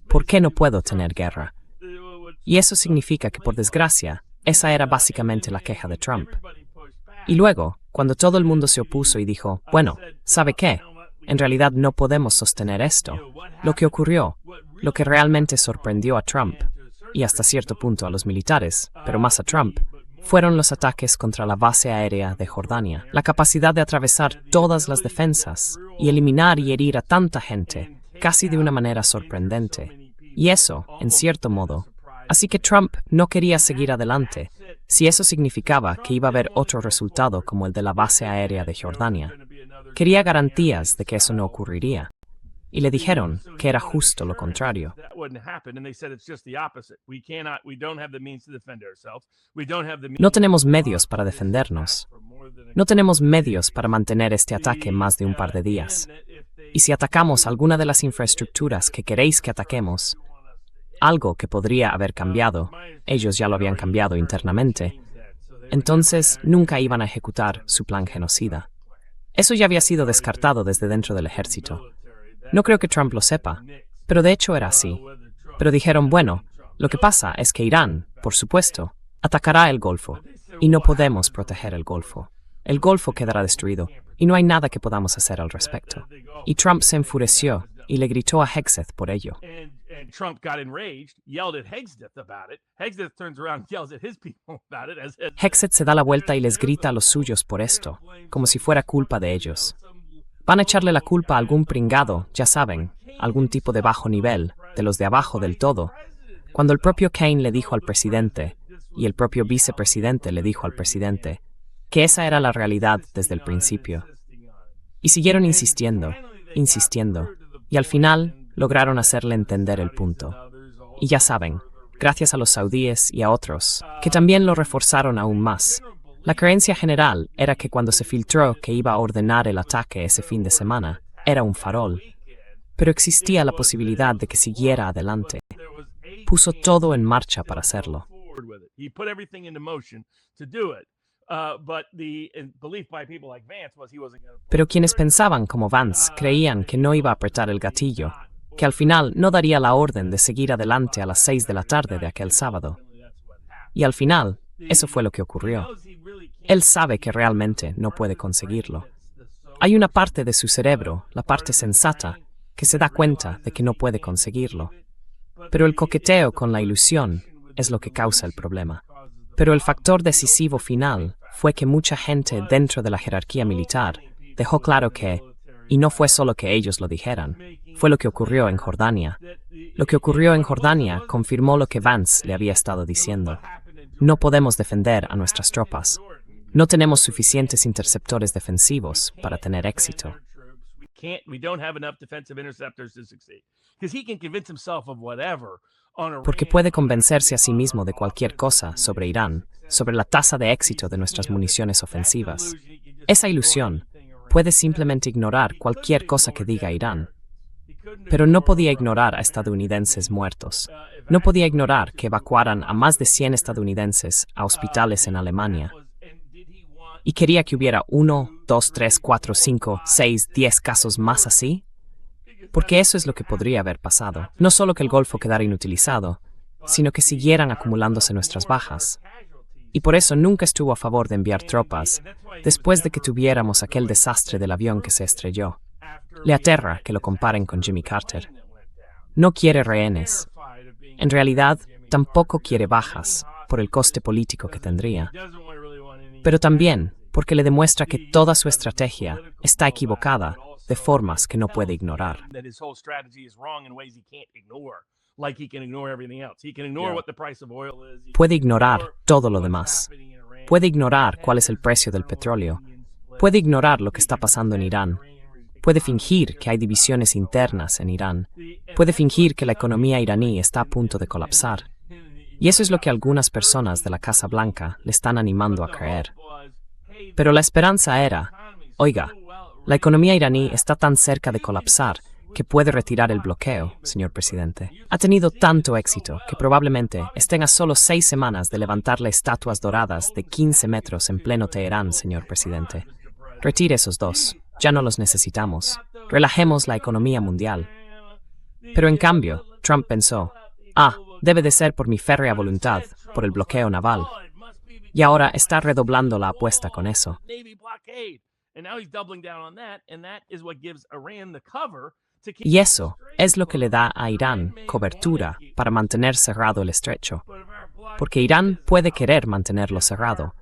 ¿Por qué no puedo tener guerra? Y eso significa que, por desgracia, esa era básicamente la queja de Trump. Y luego, cuando todo el mundo se opuso y dijo, bueno, ¿sabe qué? En realidad no podemos sostener esto. Lo que ocurrió, lo que realmente sorprendió a Trump, y hasta cierto punto a los militares, pero más a Trump, fueron los ataques contra la base aérea de Jordania. La capacidad de atravesar todas las defensas y eliminar y herir a tanta gente, casi de una manera sorprendente. Y eso, en cierto modo. Así que Trump no quería seguir adelante, si eso significaba que iba a haber otro resultado como el de la base aérea de Jordania. Quería garantías de que eso no ocurriría. Y le dijeron que era justo lo contrario. No tenemos medios para defendernos. No tenemos medios para mantener este ataque más de un par de días. Y si atacamos alguna de las infraestructuras que queréis que ataquemos, algo que podría haber cambiado, ellos ya lo habían cambiado internamente, entonces nunca iban a ejecutar su plan genocida. Eso ya había sido descartado desde dentro del ejército. No creo que Trump lo sepa, pero de hecho era así. Pero dijeron, bueno, lo que pasa es que Irán, por supuesto, atacará el Golfo, y no podemos proteger el Golfo. El Golfo quedará destruido, y no hay nada que podamos hacer al respecto. Y Trump se enfureció y le gritó a Hegseth por ello. Hegseth se da la vuelta y les grita a los suyos por esto, como si fuera culpa de ellos. Van a echarle la culpa a algún pringado, ya saben, algún tipo de bajo nivel, de los de abajo del todo, cuando el propio Kane le dijo al presidente, y el propio vicepresidente le dijo al presidente, que esa era la realidad desde el principio. Y siguieron insistiendo, y al final lograron hacerle entender el punto. Y ya saben, gracias a los saudíes y a otros, que también lo reforzaron aún más, la creencia general era que cuando se filtró que iba a ordenar el ataque ese fin de semana, era un farol. Pero existía la posibilidad de que siguiera adelante. Puso todo en marcha para hacerlo. Pero quienes pensaban como Vance creían que no iba a apretar el gatillo, que al final no daría la orden de seguir adelante a las 6 de la tarde de aquel sábado. Y al final, eso fue lo que ocurrió. Él sabe que realmente no puede conseguirlo. Hay una parte de su cerebro, la parte sensata, que se da cuenta de que no puede conseguirlo. Pero el coqueteo con la ilusión es lo que causa el problema. Pero el factor decisivo final fue que mucha gente dentro de la jerarquía militar dejó claro que, y no fue solo que ellos lo dijeran, fue lo que ocurrió en Jordania. Lo que ocurrió en Jordania confirmó lo que Vance le había estado diciendo. No podemos defender a nuestras tropas. No tenemos suficientes interceptores defensivos para tener éxito. Porque puede convencerse a sí mismo de cualquier cosa sobre Irán, sobre la tasa de éxito de nuestras municiones ofensivas. Esa ilusión puede simplemente ignorar cualquier cosa que diga Irán. Pero no podía ignorar a estadounidenses muertos. No podía ignorar que evacuaran a más de 100 estadounidenses a hospitales en Alemania. ¿Y quería que hubiera 1, 2, 3, 4, 5, 6, 10 casos más así? Porque eso es lo que podría haber pasado. No solo que el Golfo quedara inutilizado, sino que siguieran acumulándose nuestras bajas. Y por eso nunca estuvo a favor de enviar tropas después de que tuviéramos aquel desastre del avión que se estrelló. Le aterra que lo comparen con Jimmy Carter. No quiere rehenes. En realidad, tampoco quiere bajas por el coste político que tendría. Pero también porque le demuestra que toda su estrategia está equivocada de formas que no puede ignorar. Puede ignorar todo lo demás. Puede ignorar cuál es el precio del petróleo. Puede ignorar lo que está pasando en Irán. Puede fingir que hay divisiones internas en Irán. Puede fingir que la economía iraní está a punto de colapsar. Y eso es lo que algunas personas de la Casa Blanca le están animando a creer. Pero la esperanza era, oiga, la economía iraní está tan cerca de colapsar que puede retirar el bloqueo, señor presidente. Ha tenido tanto éxito que probablemente estén a solo 6 semanas de levantarle estatuas doradas de 15 metros en pleno Teherán, señor presidente. Retire esos dos. Ya no los necesitamos. Relajemos la economía mundial. Pero en cambio, Trump pensó, debe de ser por mi férrea voluntad, por el bloqueo naval. Y ahora está redoblando la apuesta con eso. Y eso es lo que le da a Irán cobertura para mantener cerrado el estrecho. Porque Irán puede querer mantenerlo cerrado.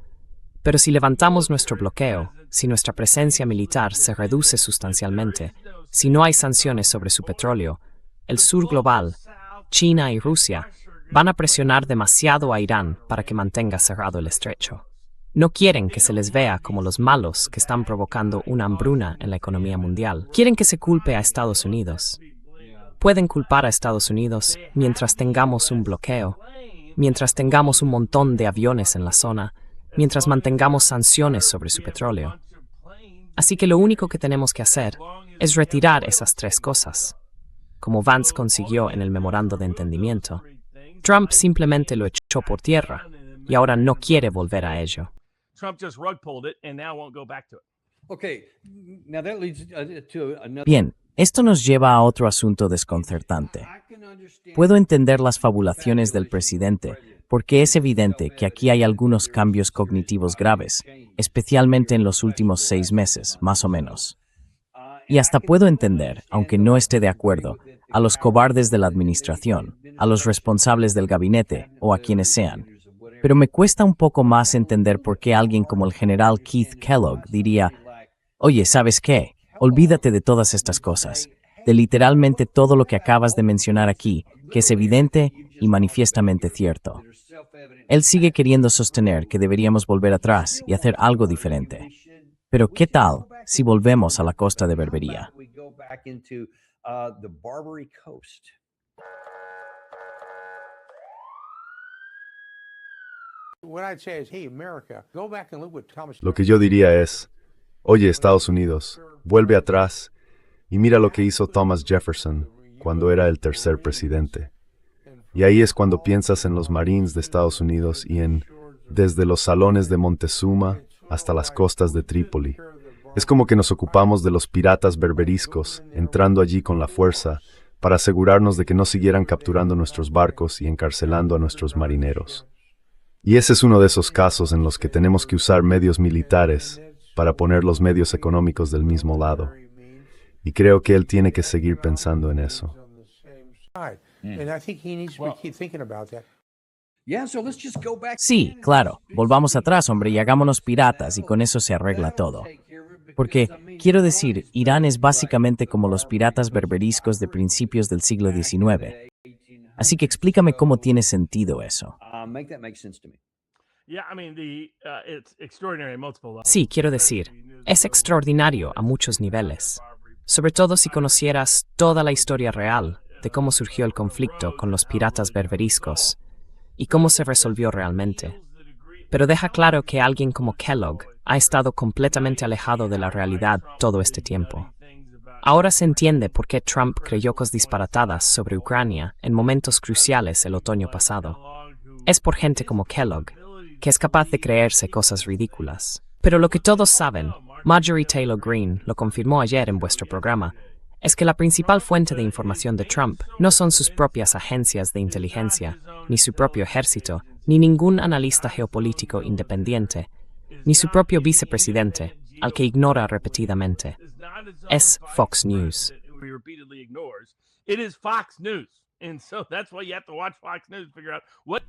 Pero si levantamos nuestro bloqueo, si nuestra presencia militar se reduce sustancialmente, si no hay sanciones sobre su petróleo, el sur global, China y Rusia, van a presionar demasiado a Irán para que mantenga cerrado el estrecho. No quieren que se les vea como los malos que están provocando una hambruna en la economía mundial. Quieren que se culpe a Estados Unidos. Pueden culpar a Estados Unidos mientras tengamos un bloqueo, mientras tengamos un montón de aviones en la zona, mientras mantengamos sanciones sobre su petróleo. Así que lo único que tenemos que hacer es retirar esas 3 cosas. Como Vance consiguió en el memorando de entendimiento, Trump simplemente lo echó por tierra y ahora no quiere volver a ello. Bien, esto nos lleva a otro asunto desconcertante. Puedo entender las fabulaciones del presidente, porque es evidente que aquí hay algunos cambios cognitivos graves, especialmente en los últimos 6 meses, más o menos. Y hasta puedo entender, aunque no esté de acuerdo, a los cobardes de la administración, a los responsables del gabinete o a quienes sean. Pero me cuesta un poco más entender por qué alguien como el general Keith Kellogg diría, oye, ¿sabes qué? Olvídate de todas estas cosas, de literalmente todo lo que acabas de mencionar aquí, que es evidente y manifiestamente cierto. Él sigue queriendo sostener que deberíamos volver atrás y hacer algo diferente. Pero ¿qué tal si volvemos a la costa de Berbería? Lo que yo diría es, oye, Estados Unidos, vuelve atrás y mira lo que hizo Thomas Jefferson cuando era el tercer presidente. Y ahí es cuando piensas en los Marines de Estados Unidos y en desde los salones de Montezuma hasta las costas de Trípoli. Es como que nos ocupamos de los piratas berberiscos, entrando allí con la fuerza, para asegurarnos de que no siguieran capturando nuestros barcos y encarcelando a nuestros marineros. Y ese es uno de esos casos en los que tenemos que usar medios militares para poner los medios económicos del mismo lado. Y creo que él tiene que seguir pensando en eso. Sí, claro, volvamos atrás, hombre, y hagámonos piratas y con eso se arregla todo. Porque, quiero decir, Irán es básicamente como los piratas berberiscos de principios del siglo XIX. Así que explícame cómo tiene sentido eso. Sí, quiero decir, es extraordinario a muchos niveles. sobre todo si conocieras toda la historia real de cómo surgió el conflicto con los piratas berberiscos y cómo se resolvió realmente. Pero deja claro que alguien como Kellogg ha estado completamente alejado de la realidad todo este tiempo. Ahora se entiende por qué Trump creyó cosas disparatadas sobre Ucrania en momentos cruciales el otoño pasado. Es por gente como Kellogg, que es capaz de creerse cosas ridículas. Pero lo que todos saben, Marjorie Taylor Greene lo confirmó ayer en vuestro programa, es que la principal fuente de información de Trump no son sus propias agencias de inteligencia, ni su propio ejército, ni ningún analista geopolítico independiente, ni su propio vicepresidente, al que ignora repetidamente. Es Fox News.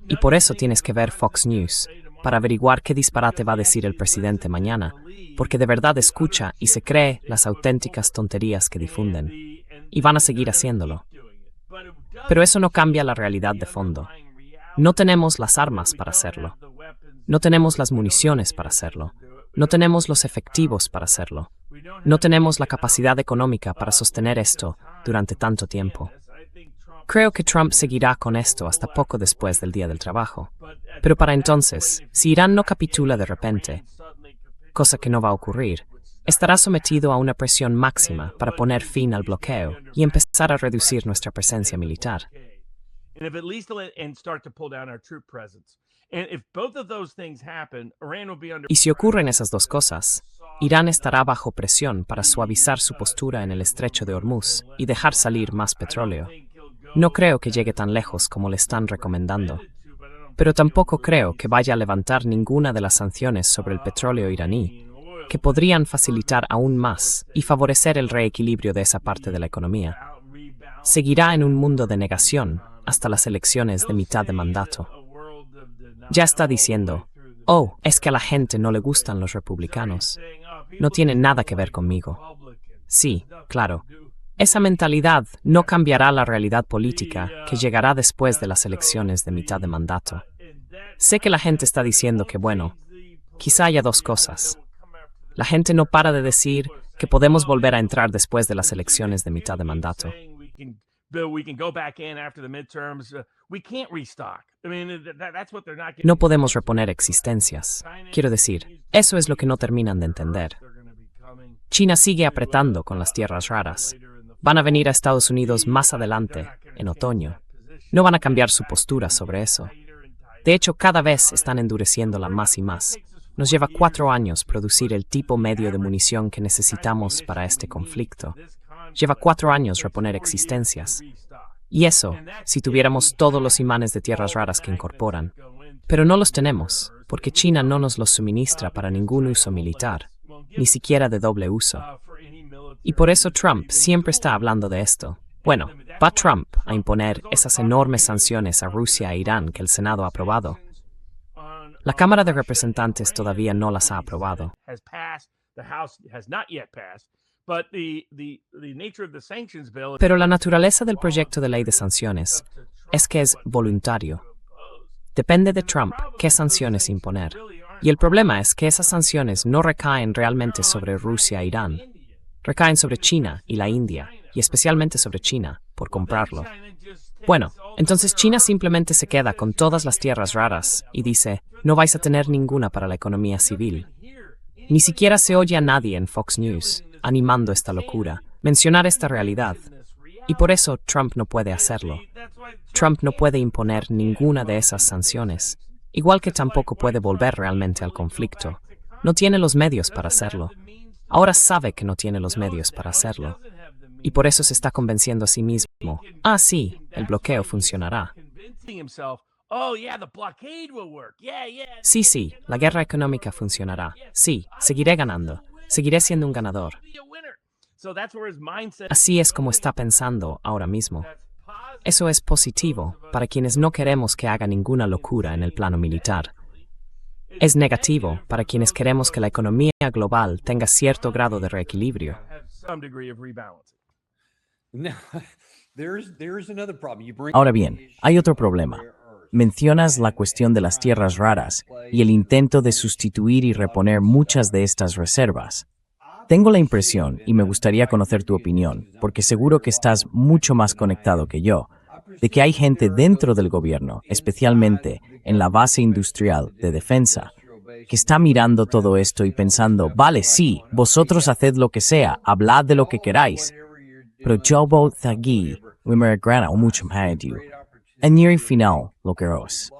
Y por eso tienes que ver Fox News, para averiguar qué disparate va a decir el presidente mañana, porque de verdad escucha y se cree las auténticas tonterías que difunden. Y van a seguir haciéndolo. Pero eso no cambia la realidad de fondo. No tenemos las armas para hacerlo. No tenemos las municiones para hacerlo. No tenemos los efectivos para hacerlo. No tenemos la capacidad económica para sostener esto durante tanto tiempo. Creo que Trump seguirá con esto hasta poco después del Día del Trabajo. Pero para entonces, si Irán no capitula de repente, cosa que no va a ocurrir, estará sometido a una presión máxima para poner fin al bloqueo y empezar a reducir nuestra presencia militar. Y si ocurren esas dos cosas, Irán estará bajo presión para suavizar su postura en el estrecho de Hormuz y dejar salir más petróleo. No creo que llegue tan lejos como le están recomendando. Pero tampoco creo que vaya a levantar ninguna de las sanciones sobre el petróleo iraní, que podrían facilitar aún más y favorecer el reequilibrio de esa parte de la economía. Seguirá en un mundo de negación hasta las elecciones de mitad de mandato. Ya está diciendo, oh, es que a la gente no le gustan los republicanos. No tiene nada que ver conmigo. Sí, claro. Esa mentalidad no cambiará la realidad política que llegará después de las elecciones de mitad de mandato. Sé que la gente está diciendo que, bueno, quizá haya dos cosas. La gente no para de decir que podemos volver a entrar después de las elecciones de mitad de mandato. No podemos reponer existencias. Quiero decir, eso es lo que no terminan de entender. China sigue apretando con las tierras raras. Van a venir a Estados Unidos más adelante, en otoño. No van a cambiar su postura sobre eso. De hecho, cada vez están endureciéndola más y más. Nos lleva 4 años producir el tipo medio de munición que necesitamos para este conflicto. Lleva 4 años reponer existencias. Y eso, si tuviéramos todos los imanes de tierras raras que incorporan. Pero no los tenemos, porque China no nos los suministra para ningún uso militar, ni siquiera de doble uso. Y por eso Trump siempre está hablando de esto. Bueno, va Trump a imponer esas enormes sanciones a Rusia e Irán que el Senado ha aprobado. La Cámara de Representantes todavía no las ha aprobado. Pero la naturaleza del proyecto de ley de sanciones es que es voluntario. Depende de Trump qué sanciones imponer. Y el problema es que esas sanciones no recaen realmente sobre Rusia e Irán. Recaen sobre China y la India, y especialmente sobre China, por comprarlo. Bueno, entonces China simplemente se queda con todas las tierras raras y dice, no vais a tener ninguna para la economía civil. Ni siquiera se oye a nadie en Fox News animando esta locura, mencionar esta realidad. Y por eso Trump no puede hacerlo. Trump no puede imponer ninguna de esas sanciones, igual que tampoco puede volver realmente al conflicto. No tiene los medios para hacerlo. Ahora sabe que no tiene los medios para hacerlo. Y por eso se está convenciendo a sí mismo. Ah, sí, el bloqueo funcionará. Sí, la guerra económica funcionará. Sí, seguiré ganando. Seguiré siendo un ganador. Así es como está pensando ahora mismo. Eso es positivo para quienes no queremos que haga ninguna locura en el plano militar. Es negativo para quienes queremos que la economía global tenga cierto grado de reequilibrio. Ahora bien, hay otro problema. Mencionas la cuestión de las tierras raras y el intento de sustituir y reponer muchas de estas reservas. Tengo la impresión, y me gustaría conocer tu opinión, porque seguro que estás mucho más conectado que yo, de que hay gente dentro del gobierno, especialmente en la base industrial de defensa, que está mirando todo esto y pensando, vale, sí, vosotros haced lo que sea, hablad de lo que queráis, pero yo voy aquí, me grana o mucho más de en el final, lo que os.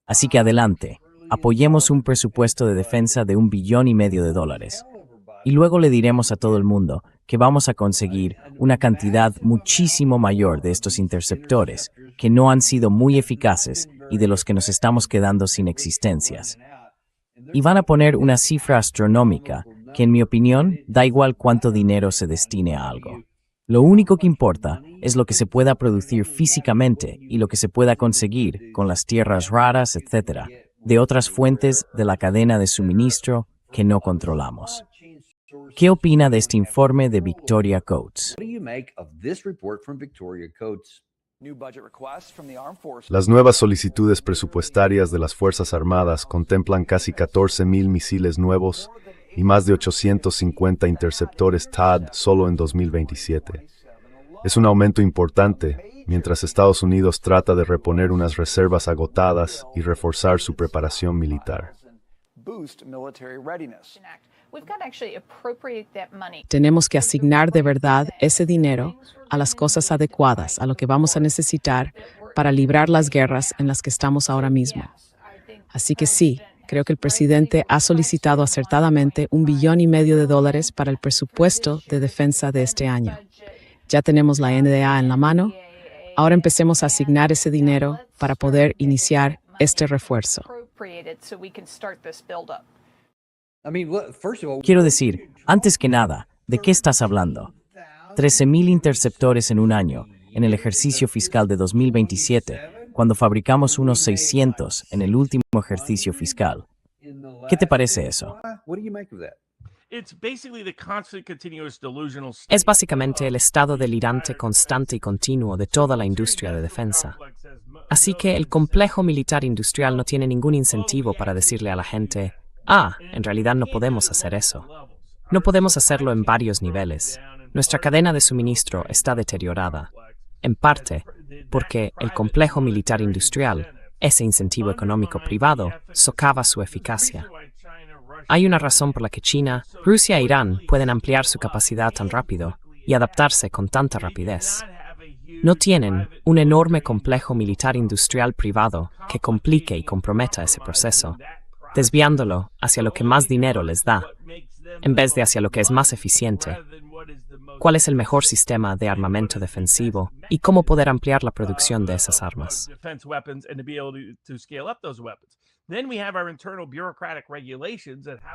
Así que adelante, apoyemos un presupuesto de defensa de $1,5 billion. Y luego le diremos a todo el mundo que vamos a conseguir una cantidad muchísimo mayor de estos interceptores, que no han sido muy eficaces y de los que nos estamos quedando sin existencias. Y van a poner una cifra astronómica, que en mi opinión da igual cuánto dinero se destine a algo. Lo único que importa es lo que se pueda producir físicamente y lo que se pueda conseguir con las tierras raras, etc., de otras fuentes de la cadena de suministro que no controlamos. ¿Qué opina de este informe de Victoria Coates? Las nuevas solicitudes presupuestarias de las Fuerzas Armadas contemplan casi 14,000 misiles nuevos y más de 850 interceptores THAAD solo en 2027. Es un aumento importante, mientras Estados Unidos trata de reponer unas reservas agotadas y reforzar su preparación militar. Tenemos que asignar de verdad ese dinero a las cosas adecuadas, a lo que vamos a necesitar para librar las guerras en las que estamos ahora mismo. Así que sí, creo que el presidente ha solicitado acertadamente $1,5 billion para el presupuesto de defensa de este año. Ya tenemos la NDA en la mano. Ahora empecemos a asignar ese dinero para poder iniciar este refuerzo. Quiero decir, antes que nada, ¿de qué estás hablando? 13,000 interceptores en un año, en el ejercicio fiscal de 2027, cuando fabricamos unos 600 en el último ejercicio fiscal. ¿Qué te parece eso? Es básicamente el estado delirante constante y continuo de toda la industria de defensa. Así que el complejo militar industrial no tiene ningún incentivo para decirle a la gente, en realidad no podemos hacer eso. No podemos hacerlo en varios niveles. Nuestra cadena de suministro está deteriorada, en parte porque el complejo militar industrial, ese incentivo económico privado, socava su eficacia. Hay una razón por la que China, Rusia e Irán pueden ampliar su capacidad tan rápido y adaptarse con tanta rapidez. No tienen un enorme complejo militar industrial privado que complique y comprometa ese proceso, desviándolo hacia lo que más dinero les da, en vez de hacia lo que es más eficiente. ¿Cuál es el mejor sistema de armamento defensivo y cómo poder ampliar la producción de esas armas?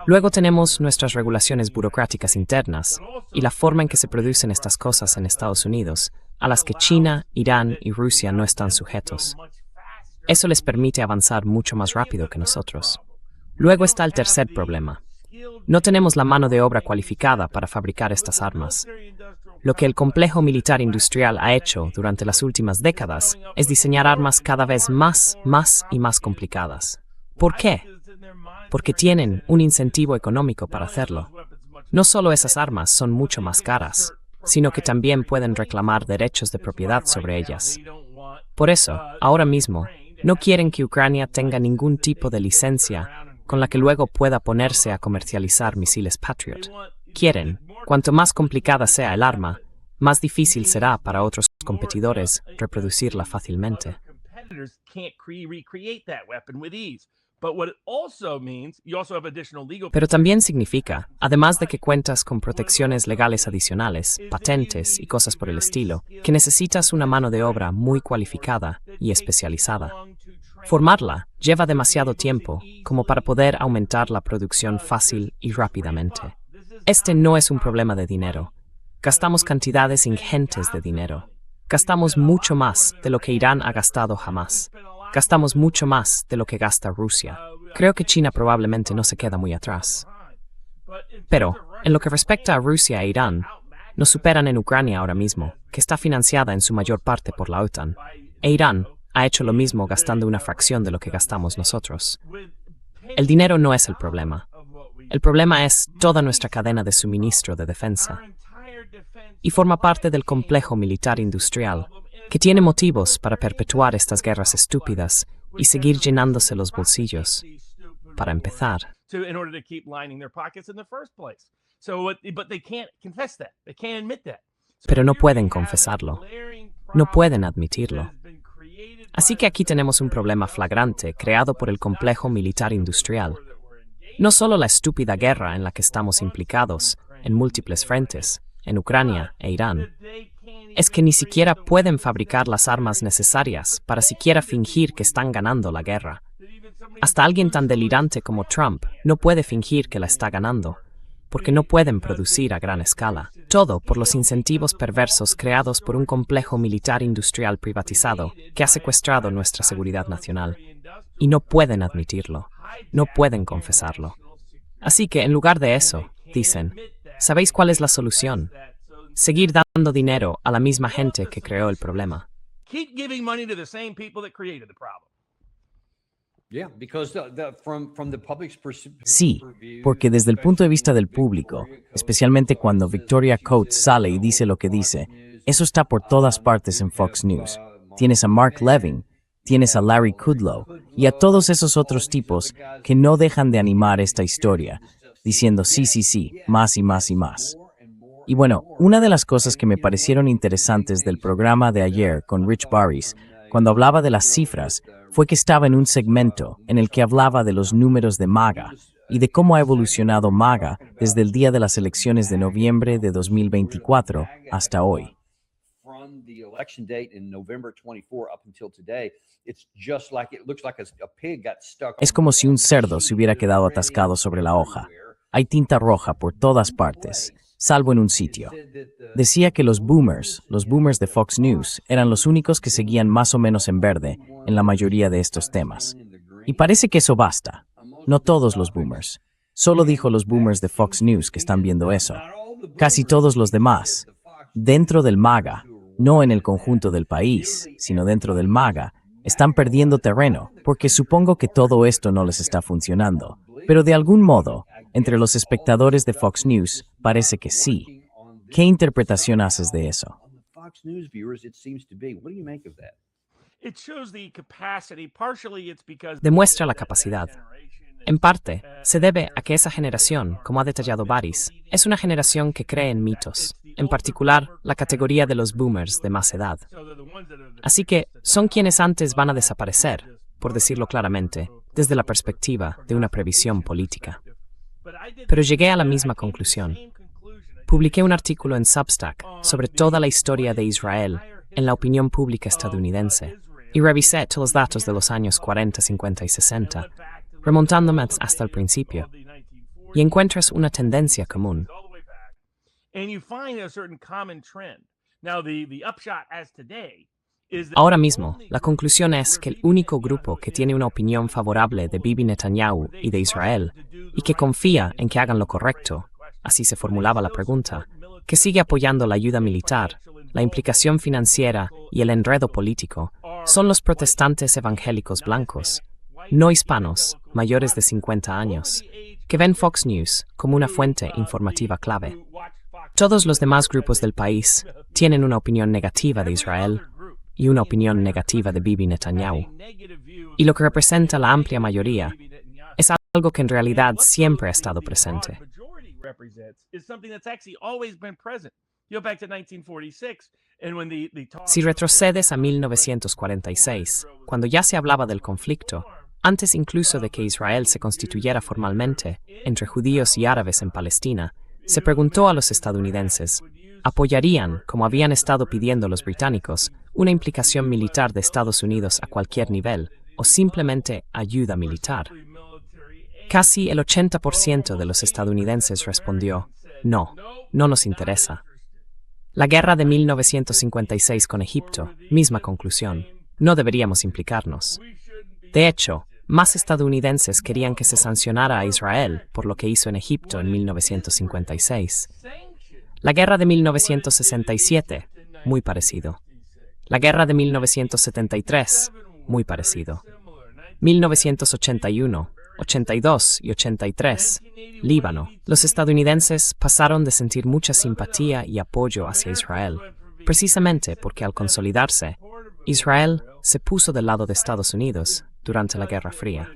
Luego tenemos nuestras regulaciones burocráticas internas y la forma en que se producen estas cosas en Estados Unidos, a las que China, Irán y Rusia no están sujetos. Eso les permite avanzar mucho más rápido que nosotros. Luego está el tercer problema. No tenemos la mano de obra cualificada para fabricar estas armas. Lo que el complejo militar industrial ha hecho durante las últimas décadas es diseñar armas cada vez más y más complicadas. ¿Por qué? Porque tienen un incentivo económico para hacerlo. No solo esas armas son mucho más caras, sino que también pueden reclamar derechos de propiedad sobre ellas. Por eso, ahora mismo, no quieren que Ucrania tenga ningún tipo de licencia con la que luego pueda ponerse a comercializar misiles Patriot. Quieren, cuanto más complicada sea el arma, más difícil será para otros competidores reproducirla fácilmente. Pero también significa, además de que cuentas con protecciones legales adicionales, patentes y cosas por el estilo, que necesitas una mano de obra muy cualificada y especializada. Formarla lleva demasiado tiempo como para poder aumentar la producción fácil y rápidamente. Este no es un problema de dinero. Gastamos cantidades ingentes de dinero. Gastamos mucho más de lo que Irán ha gastado jamás. Gastamos mucho más de lo que gasta Rusia. Creo que China probablemente no se queda muy atrás. Pero, en lo que respecta a Rusia e Irán, nos superan en Ucrania ahora mismo, que está financiada en su mayor parte por la OTAN, e Irán, ha hecho lo mismo gastando una fracción de lo que gastamos nosotros. El dinero no es el problema. El problema es toda nuestra cadena de suministro de defensa. Y forma parte del complejo militar industrial, que tiene motivos para perpetuar estas guerras estúpidas y seguir llenándose los bolsillos. Para empezar, pero no pueden confesarlo. No pueden admitirlo. Así que aquí tenemos un problema flagrante creado por el complejo militar industrial. No solo la estúpida guerra en la que estamos implicados, en múltiples frentes, en Ucrania e Irán, es que ni siquiera pueden fabricar las armas necesarias para siquiera fingir que están ganando la guerra. Hasta alguien tan delirante como Trump no puede fingir que la está ganando, porque no pueden producir a gran escala. Todo por los incentivos perversos creados por un complejo militar industrial privatizado que ha secuestrado nuestra seguridad nacional. Y no pueden admitirlo, no pueden confesarlo. Así que en lugar de eso, dicen, ¿sabéis cuál es la solución? Seguir dando dinero a la misma gente que creó el problema. Keep giving money to the same people that created the problem. Sí, porque desde el punto de vista del público, especialmente cuando Victoria Coates sale y dice lo que dice, eso está por todas partes en Fox News. Tienes a Mark Levin, tienes a Larry Kudlow y a todos esos otros tipos que no dejan de animar esta historia, diciendo sí, más y más y más. Y bueno, una de las cosas que me parecieron interesantes del programa de ayer con Rich Baris, cuando hablaba de las cifras, fue que estaba en un segmento en el que hablaba de los números de MAGA y de cómo ha evolucionado MAGA desde el día de las elecciones de noviembre de 2024 hasta hoy. Es como si un cerdo se hubiera quedado atascado sobre la hoja. Hay tinta roja por todas partes, salvo en un sitio. Decía que los boomers de Fox News, eran los únicos que seguían más o menos en verde en la mayoría de estos temas. Y parece que eso basta. No todos los boomers. Solo dijo los boomers de Fox News que están viendo eso. Casi todos los demás, dentro del MAGA, no en el conjunto del país, sino dentro del MAGA, están perdiendo terreno, porque supongo que todo esto no les está funcionando. Pero de algún modo, entre los espectadores de Fox News, parece que sí. ¿Qué interpretación haces de eso? Demuestra la capacidad. En parte, se debe a que esa generación, como ha detallado Baris, es una generación que cree en mitos, en particular la categoría de los boomers de más edad. Así que son quienes antes van a desaparecer, por decirlo claramente, desde la perspectiva de una previsión política. Pero llegué a la misma conclusión. Publiqué un artículo en Substack sobre toda la historia de Israel en la opinión pública estadounidense y revisé todos los datos de los años 40, 50 y 60, remontándome hasta el principio, y encuentras una tendencia común. Ahora mismo, la conclusión es que el único grupo que tiene una opinión favorable de Bibi Netanyahu y de Israel, y que confía en que hagan lo correcto, así se formulaba la pregunta, que sigue apoyando la ayuda militar, la implicación financiera y el enredo político, son los protestantes evangélicos blancos, no hispanos, mayores de 50 años, que ven Fox News como una fuente informativa clave. Todos los demás grupos del país tienen una opinión negativa de Israel y una opinión negativa de Bibi Netanyahu. Y lo que representa la amplia mayoría es algo que en realidad siempre ha estado presente. Si retrocedes a 1946, cuando ya se hablaba del conflicto, antes incluso de que Israel se constituyera formalmente entre judíos y árabes en Palestina, se preguntó a los estadounidenses, ¿apoyarían, como habían estado pidiendo los británicos, una implicación militar de Estados Unidos a cualquier nivel, o simplemente ayuda militar? Casi el 80% de los estadounidenses respondió, no nos interesa. La guerra de 1956 con Egipto, misma conclusión, no deberíamos implicarnos. De hecho, más estadounidenses querían que se sancionara a Israel por lo que hizo en Egipto en 1956. La guerra de 1967, muy parecido. La guerra de 1973, muy parecido. 1981, 82 y 83, Líbano. Los estadounidenses pasaron de sentir mucha simpatía y apoyo hacia Israel, precisamente porque al consolidarse, Israel se puso del lado de Estados Unidos durante la Guerra Fría.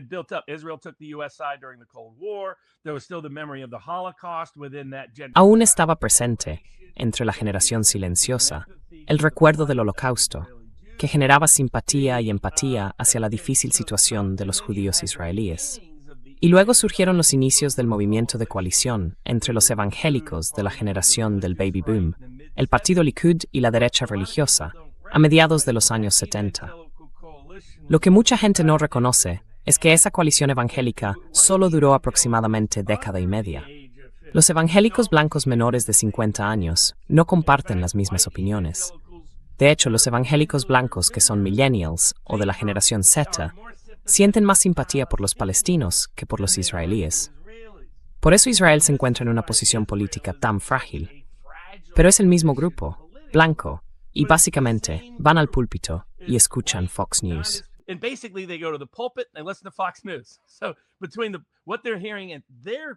Aún estaba presente, entre la generación silenciosa, el recuerdo del Holocausto, que generaba simpatía y empatía hacia la difícil situación de los judíos israelíes. Y luego surgieron los inicios del movimiento de coalición entre los evangélicos de la generación del Baby Boom, el partido Likud y la derecha religiosa, a mediados de los años 70. Lo que mucha gente no reconoce es que esa coalición evangélica solo duró aproximadamente década y media. Los evangélicos blancos menores de 50 años no comparten las mismas opiniones. De hecho, los evangélicos blancos que son millennials o de la generación Z sienten más simpatía por los palestinos que por los israelíes. Por eso Israel se encuentra en una posición política tan frágil. Pero es el mismo grupo, blanco, y básicamente van al púlpito y escuchan Fox News.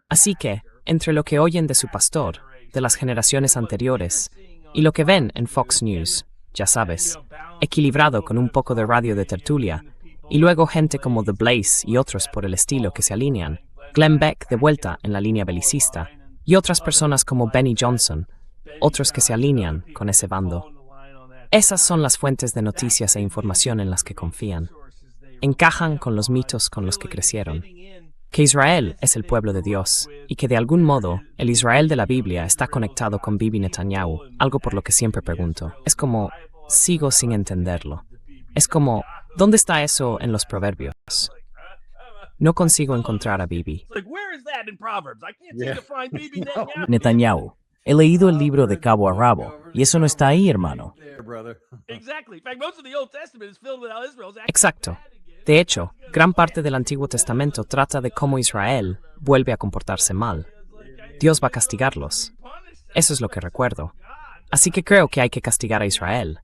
Así que, entre lo que oyen de su pastor, de las generaciones anteriores, y lo que ven en Fox News, ya sabes, equilibrado con un poco de radio de tertulia, y luego gente como The Blaze y otros por el estilo que se alinean, Glenn Beck de vuelta en la línea belicista, y otras personas como Benny Johnson, otros que se alinean con ese bando. Esas son las fuentes de noticias e información en las que confían. Encajan con los mitos con los que crecieron. Que Israel es el pueblo de Dios, y que de algún modo el Israel de la Biblia está conectado con Bibi Netanyahu, algo por lo que siempre pregunto. Es como, sigo sin entenderlo. Es como, ¿dónde está eso en los proverbios? No consigo encontrar a Bibi. Netanyahu. He leído el libro de cabo a rabo, y eso no está ahí, hermano. Exacto. De hecho, gran parte del Antiguo Testamento trata de cómo Israel vuelve a comportarse mal. Dios va a castigarlos. Eso es lo que recuerdo. Así que creo que hay que castigar a Israel.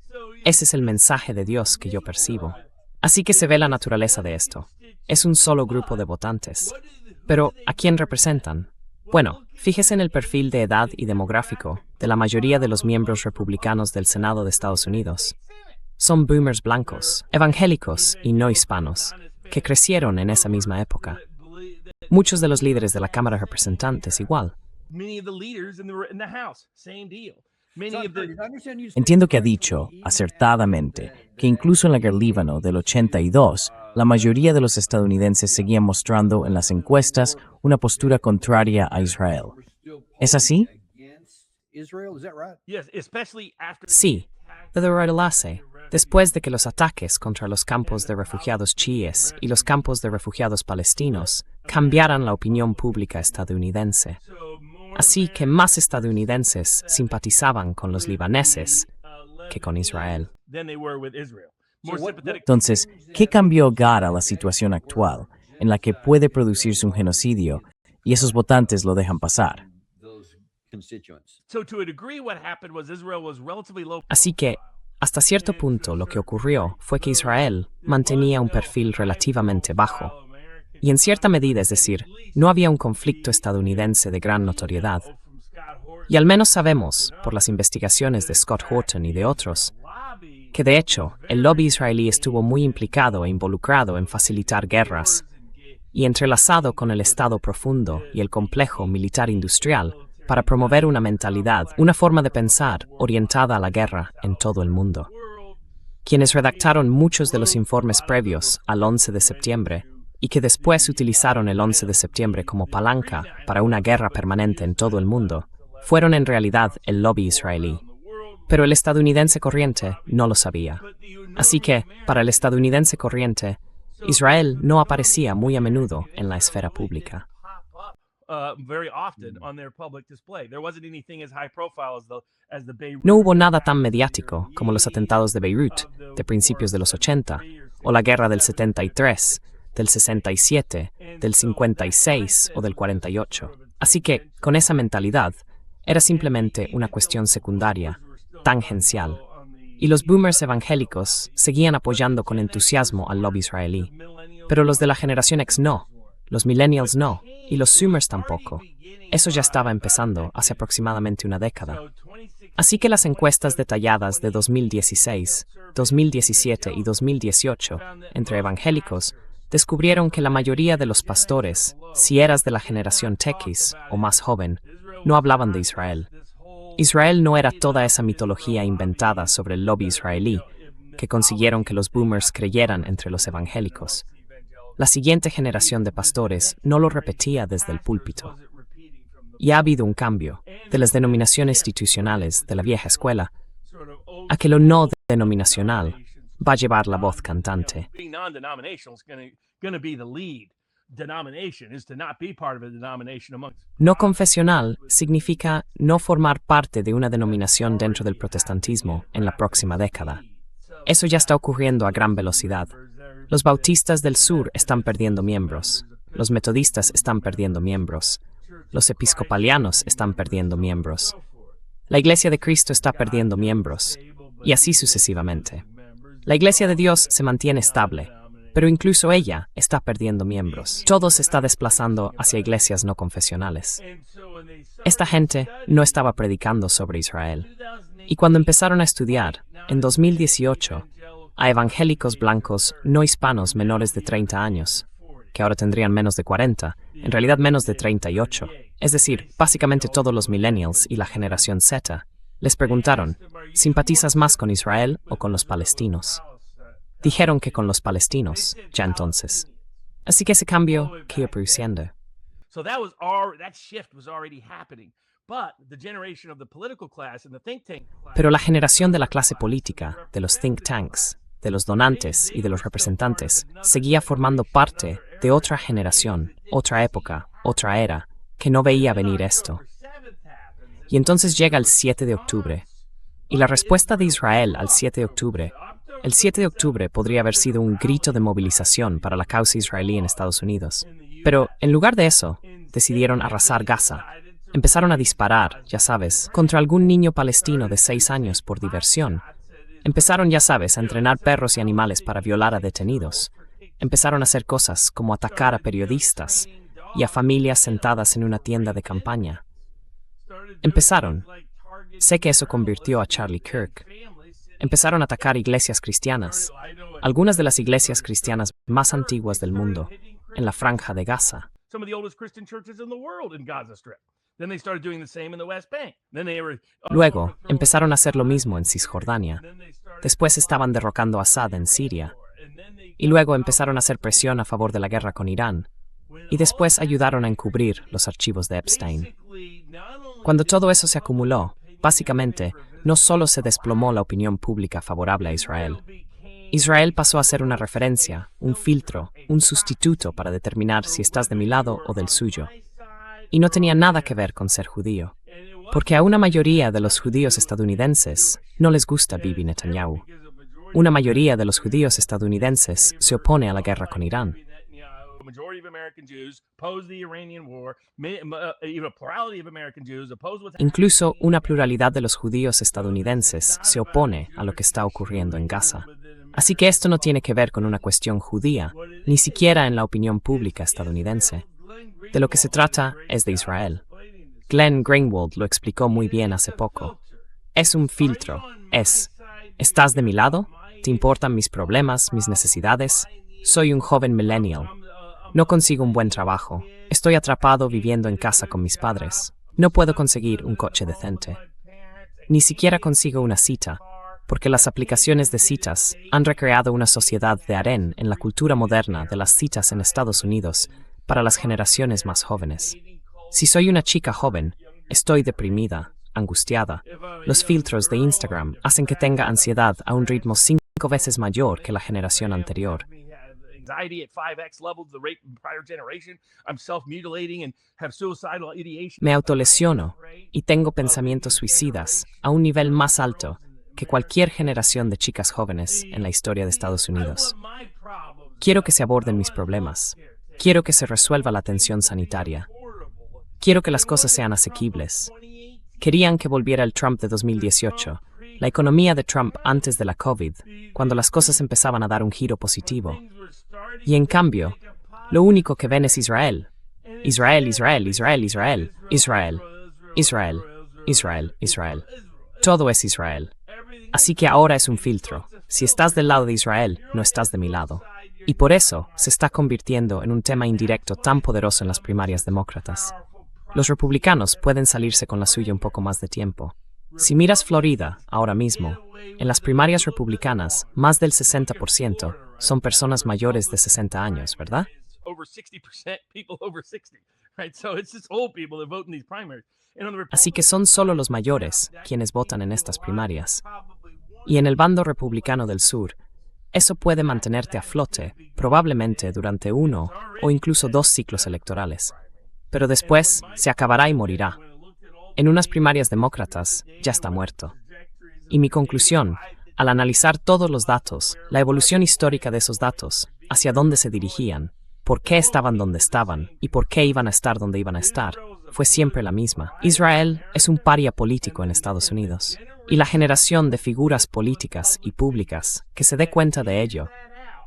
Ese es el mensaje de Dios que yo percibo. Así que se ve la naturaleza de esto. Es un solo grupo de votantes. Pero, ¿a quién representan? Bueno, fíjese en el perfil de edad y demográfico de la mayoría de los miembros republicanos del Senado de Estados Unidos. Son boomers blancos, evangélicos y no hispanos, que crecieron en esa misma época. Muchos de los líderes de la Cámara de Representantes igual. Entiendo que ha dicho, acertadamente, que incluso en la guerra Líbano del 82, la mayoría de los estadounidenses seguían mostrando en las encuestas una postura contraria a Israel. ¿Es así? Sí, de revelarse, después de que los ataques contra los campos de refugiados chiíes y los campos de refugiados palestinos cambiaran la opinión pública estadounidense. Así que más estadounidenses simpatizaban con los libaneses que con Israel. Entonces, ¿qué cambió Gad a la situación actual, en la que puede producirse un genocidio y esos votantes lo dejan pasar? Así que, hasta cierto punto, lo que ocurrió fue que Israel mantenía un perfil relativamente bajo. Y en cierta medida, es decir, no había un conflicto estadounidense de gran notoriedad. Y al menos sabemos, por las investigaciones de Scott Horton y de otros, que de hecho, el lobby israelí estuvo muy implicado e involucrado en facilitar guerras, y entrelazado con el Estado profundo y el complejo militar-industrial para promover una mentalidad, una forma de pensar orientada a la guerra en todo el mundo. Quienes redactaron muchos de los informes previos al 11 de septiembre y que después utilizaron el 11 de septiembre como palanca para una guerra permanente en todo el mundo, fueron en realidad el lobby israelí. Pero el estadounidense corriente no lo sabía. Así que, para el estadounidense corriente, Israel no aparecía muy a menudo en la esfera pública. No hubo nada tan mediático como los atentados de Beirut de principios de los 80, o la guerra del 73, del 67, del 56 o del 48. Así que, con esa mentalidad, era simplemente una cuestión secundaria, tangencial. y los boomers evangélicos seguían apoyando con entusiasmo al lobby israelí. Pero los de la generación X no, los millennials no, y los zoomers tampoco. Eso ya estaba empezando hace aproximadamente una década. Así que las encuestas detalladas de 2016, 2017 y 2018 entre evangélicos descubrieron que la mayoría de los pastores, si eras de la generación Techies o más joven, no hablaban de Israel. Israel no era toda esa mitología inventada sobre el lobby israelí que consiguieron que los boomers creyeran entre los evangélicos. La siguiente generación de pastores no lo repetía desde el púlpito. Y ha habido un cambio de las denominaciones institucionales de la vieja escuela a que lo no denominacional va a llevar la voz cantante. Being non-denominational is going to be the lead denomination, is to not be part of a denomination amongst. No confesional significa no formar parte de una denominación dentro del protestantismo en la próxima década. Eso ya está ocurriendo a gran velocidad. Los bautistas del sur están perdiendo miembros. Los metodistas están perdiendo miembros. Los episcopalianos están perdiendo miembros. La Iglesia de Cristo está perdiendo miembros. Y así sucesivamente. La Iglesia de Dios se mantiene estable, pero incluso ella está perdiendo miembros. Todo se está desplazando hacia iglesias no confesionales. Esta gente no estaba predicando sobre Israel. Y cuando empezaron a estudiar, en 2018, a evangélicos blancos no hispanos menores de 30 años, que ahora tendrían menos de 40, en realidad menos de 38, es decir, básicamente todos los millennials y la generación Z, les preguntaron, ¿simpatizas más con Israel o con los palestinos? Dijeron que con los palestinos, ya entonces. Así que ese cambio que iba produciendo. So that shift was already happening. But the generation of the political class and the think tank class, Pero la generación de la clase política, de los think tanks, de los donantes y de los representantes, seguía formando parte de otra generación, otra época, otra era, que no veía venir esto. Y entonces llega el 7 de octubre. Y la respuesta de Israel al 7 de octubre, el 7 de octubre podría haber sido un grito de movilización para la causa israelí en Estados Unidos. Pero, en lugar de eso, decidieron arrasar Gaza. Empezaron a disparar, ya sabes, contra algún niño palestino de 6 años por diversión. Empezaron, ya sabes, a entrenar perros y animales para violar a detenidos. Empezaron a hacer cosas como atacar a periodistas y a familias sentadas en una tienda de campaña. Empezaron. Sé que eso convirtió a Charlie Kirk. Empezaron a atacar iglesias cristianas, algunas de las iglesias cristianas más antiguas del mundo, en la franja de Gaza. some of the oldest Christian churches in the world in Gaza Strip. Then they started doing the same in the West Bank. Then they were Luego, empezaron a hacer lo mismo en Cisjordania. Después estaban derrocando a Assad en Siria. Y luego empezaron a hacer presión a favor de la guerra con Irán. Y después ayudaron a encubrir los archivos de Epstein. Cuando todo eso se acumuló, básicamente, no solo se desplomó la opinión pública favorable a Israel. Israel pasó a ser una referencia, un filtro, un sustituto para determinar si estás de mi lado o del suyo. Y no tenía nada que ver con ser judío, porque a una mayoría de los judíos estadounidenses no les gusta Bibi Netanyahu. Una mayoría de los judíos estadounidenses se opone a la guerra con Irán. A majority of American Jews oppose the Iranian war. Even a plurality of American Jews oppose what's Incluso una pluralidad de los judíos estadounidenses se opone a lo que está ocurriendo en Gaza. Así que esto no tiene que ver con una cuestión judía, ni siquiera en la opinión pública estadounidense. De lo que se trata es de Israel. Glenn Greenwald lo explicó muy bien hace poco. Es un filtro. ¿Estás de mi lado? ¿Te importan mis problemas, mis necesidades? Soy un joven millennial. No consigo un buen trabajo. Estoy atrapado viviendo en casa con mis padres. No puedo conseguir un coche decente. Ni siquiera consigo una cita, porque las aplicaciones de citas han recreado una sociedad de harén en la cultura moderna de las citas en Estados Unidos para las generaciones más jóvenes. Si soy una chica joven, estoy deprimida, angustiada. Los filtros de Instagram hacen que tenga ansiedad a un ritmo 5 veces mayor que la generación anterior. anxiety at 5x level to the rate of the prior generation. I'm self-mutilating and have suicidal ideation. Me autolesiono y tengo pensamientos suicidas a un nivel más alto que cualquier generación de chicas jóvenes en la historia de Estados Unidos. Quiero que se aborden mis problemas. Quiero que se resuelva la atención sanitaria. Quiero que las cosas sean asequibles. Querían que volviera el Trump de 2018 la economía de Trump antes de la COVID, cuando las cosas empezaban a dar un giro positivo. Y en cambio, lo único que ven es Israel. Israel, Israel, Israel, Israel, Israel, Israel, Israel, Israel. Todo es Israel. Así que ahora es un filtro. Si estás del lado de Israel, no estás de mi lado. Y por eso se está convirtiendo en un tema indirecto tan poderoso en las primarias demócratas. Los republicanos pueden salirse con la suya un poco más de tiempo. Si miras Florida, ahora mismo, en las primarias republicanas, más del 60% son personas mayores de 60 años, ¿verdad? Así que son solo los mayores quienes votan en estas primarias. Y en el bando republicano del sur, eso puede mantenerte a flote, probablemente durante 1 o incluso 2 ciclos electorales. Pero después se acabará y morirá. En unas primarias demócratas ya está muerto. Y mi conclusión, al analizar todos los datos, la evolución histórica de esos datos, hacia dónde se dirigían, por qué estaban donde estaban y por qué iban a estar donde iban a estar, fue siempre la misma. Israel es un paria político en Estados Unidos. Y la generación de figuras políticas y públicas que se dé cuenta de ello,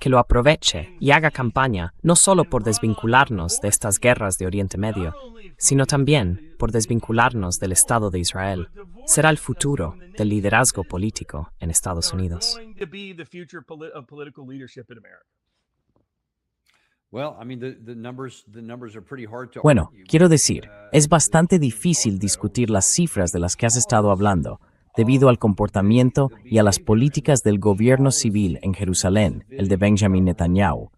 que lo aproveche y haga campaña no solo por desvincularnos de estas guerras de Oriente Medio, sino también por desvincularnos del Estado de Israel, será el futuro del liderazgo político en Estados Unidos. Bueno, quiero decir, es bastante difícil discutir las cifras de las que has estado hablando, debido al comportamiento y a las políticas del gobierno civil en Jerusalén, el de Benjamin Netanyahu.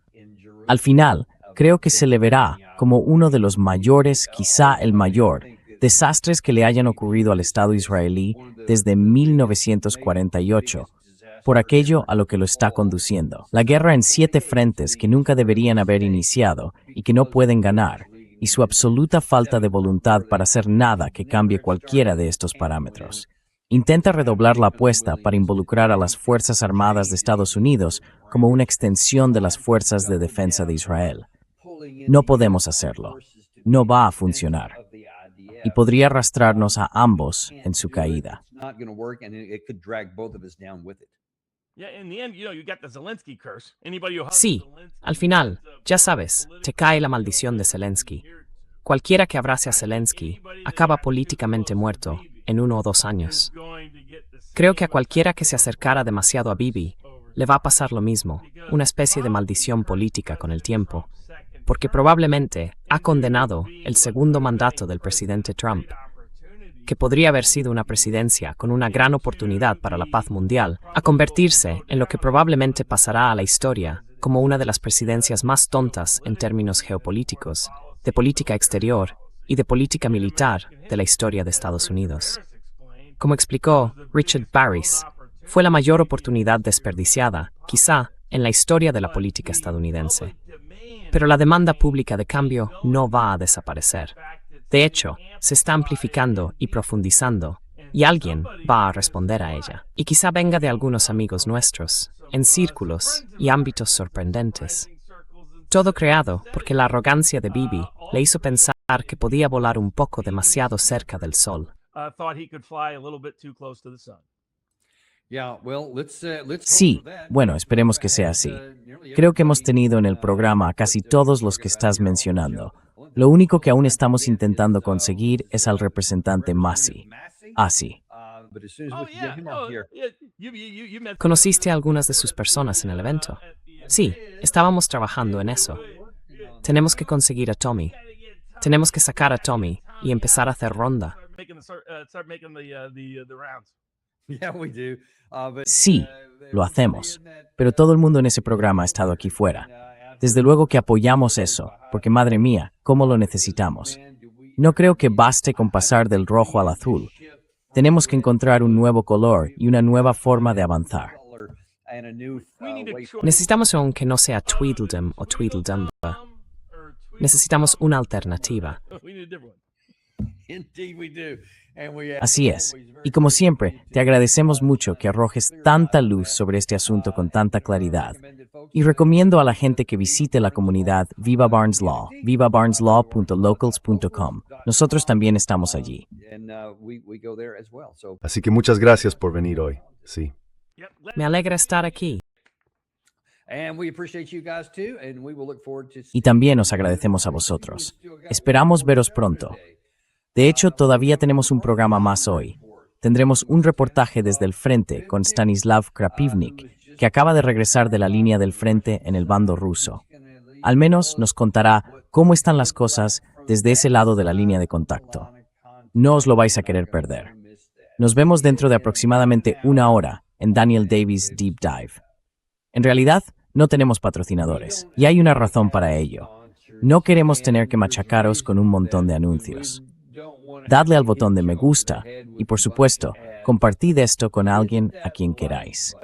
Al final, creo que se le verá como uno de los mayores, quizá el mayor, desastres que le hayan ocurrido al Estado israelí desde 1948, por aquello a lo que lo está conduciendo. La guerra en 7 frentes que nunca deberían haber iniciado y que no pueden ganar, y su absoluta falta de voluntad para hacer nada que cambie cualquiera de estos parámetros. Intenta redoblar la apuesta para involucrar a las Fuerzas Armadas de Estados Unidos como una extensión de las Fuerzas de Defensa de Israel. No podemos hacerlo. No va a funcionar. Y podría arrastrarnos a ambos en su caída. Sí, al final, ya sabes, te cae la maldición de Zelensky. Cualquiera que abrace a Zelensky acaba políticamente muerto en 1 o 2 años. Creo que a cualquiera que se acercara demasiado a Bibi le va a pasar lo mismo, una especie de maldición política con el tiempo, porque probablemente ha condenado el segundo mandato del presidente Trump, que podría haber sido una presidencia con una gran oportunidad para la paz mundial, a convertirse en lo que probablemente pasará a la historia como una de las presidencias más tontas en términos geopolíticos, de política exterior y de política militar de la historia de Estados Unidos. Como explicó Richard Barris, fue la mayor oportunidad desperdiciada, quizá, en la historia de la política estadounidense. Pero la demanda pública de cambio no va a desaparecer. De hecho, se está amplificando y profundizando, y alguien va a responder a ella. Y quizá venga de algunos amigos nuestros, en círculos y ámbitos sorprendentes. Todo creado porque la arrogancia de Bibi le hizo pensar que podía volar un poco demasiado cerca del sol. Sí, bueno, esperemos que sea así. Creo que hemos tenido en el programa a casi todos los que estás mencionando. Lo único que aún estamos intentando conseguir es al representante Massi. Sí. ¿Conociste a algunas de sus personas en el evento? Sí, estábamos trabajando en eso. Tenemos que conseguir a Tommy. Tenemos que sacar a Tommy y empezar a hacer ronda. Sí, lo hacemos. Pero todo el mundo en ese programa ha estado aquí fuera. Desde luego que apoyamos eso, porque madre mía, cómo lo necesitamos. No creo que baste con pasar del rojo al azul. Tenemos que encontrar un nuevo color y una nueva forma de avanzar. Necesitamos aunque no sea Tweedledum o Tweedledum. Necesitamos una alternativa. Así es. Y como siempre, te agradecemos mucho que arrojes tanta luz sobre este asunto con tanta claridad. Y recomiendo a la gente que visite la comunidad Viva Barnes Law, vivabarneslaw.locals.com. Nosotros también estamos allí. Así que muchas gracias por venir hoy. Sí. Me alegra estar aquí. Y también os agradecemos a vosotros. Esperamos veros pronto. De hecho, todavía tenemos un programa más hoy. Tendremos un reportaje desde el frente con Stanislav Krapivnik, que acaba de regresar de la línea del frente en el bando ruso. Al menos nos contará cómo están las cosas desde ese lado de la línea de contacto. No os lo vais a querer perder. Nos vemos dentro de aproximadamente una hora en Daniel Davies Deep Dive. En realidad, no tenemos patrocinadores, y hay una razón para ello. No queremos tener que machacaros con un montón de anuncios. Dadle al botón de me gusta y, por supuesto, compartid esto con alguien a quien queráis.